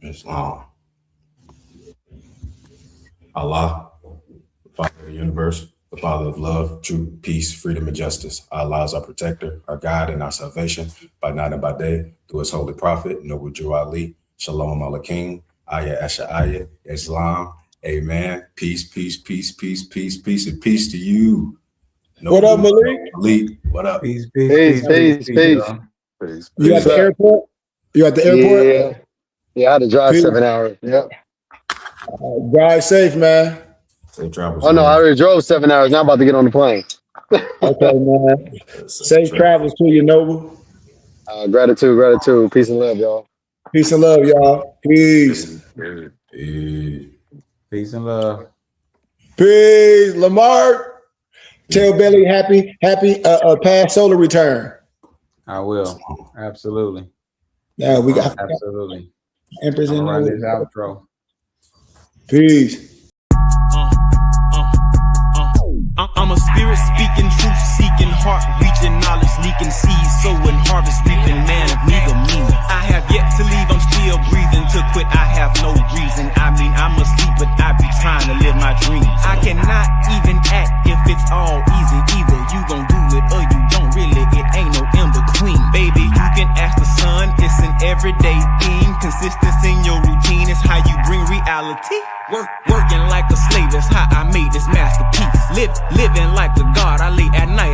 Islam. Allah, Father of the universe, the Father of love, truth, peace, freedom, and justice. Allah is our protector, our guide, and our salvation by night and by day, through his holy prophet, Noble Drew Ali, Shalom Aleichem, Ayah Asha'ayah, Islam, amen. Peace, peace, peace, peace, peace, peace, and peace to you. What up, Malik? Malik, what up? Peace. You at the airport? You at the airport? Yeah, I had to drive Peace. 7 hours. Yep. Drive safe, man. Safe travels. Oh no, I already drove 7 hours. Now I'm about to get on the plane. Okay, man. Safe travels to you, Noble. Gratitude. Peace and love, y'all. Peace and love, y'all. Peace. Peace and love. Peace. Lamar, tell Belly happy past solar return. I will. Absolutely. Yeah, we got Absolutely. Empress in Run there. this outro. Peace. I'm a spirit speaking, truth seeking, heart reaching, knowledge leaking, seeds sowing, harvest reaping, man of meager meaning. I have yet to leave, I'm still breathing. To quit, I have no reason. I mean, I'm asleep, but I be trying to live my dream. I cannot even act if it's all easy. Either you gon' do it or you don't really. It ain't no in between. Baby, you can ask the sun. It's an everyday theme. Consistency in your routine is how you bring reality. Working like a slave, that's how I made this masterpiece. Living like a god, I lay at night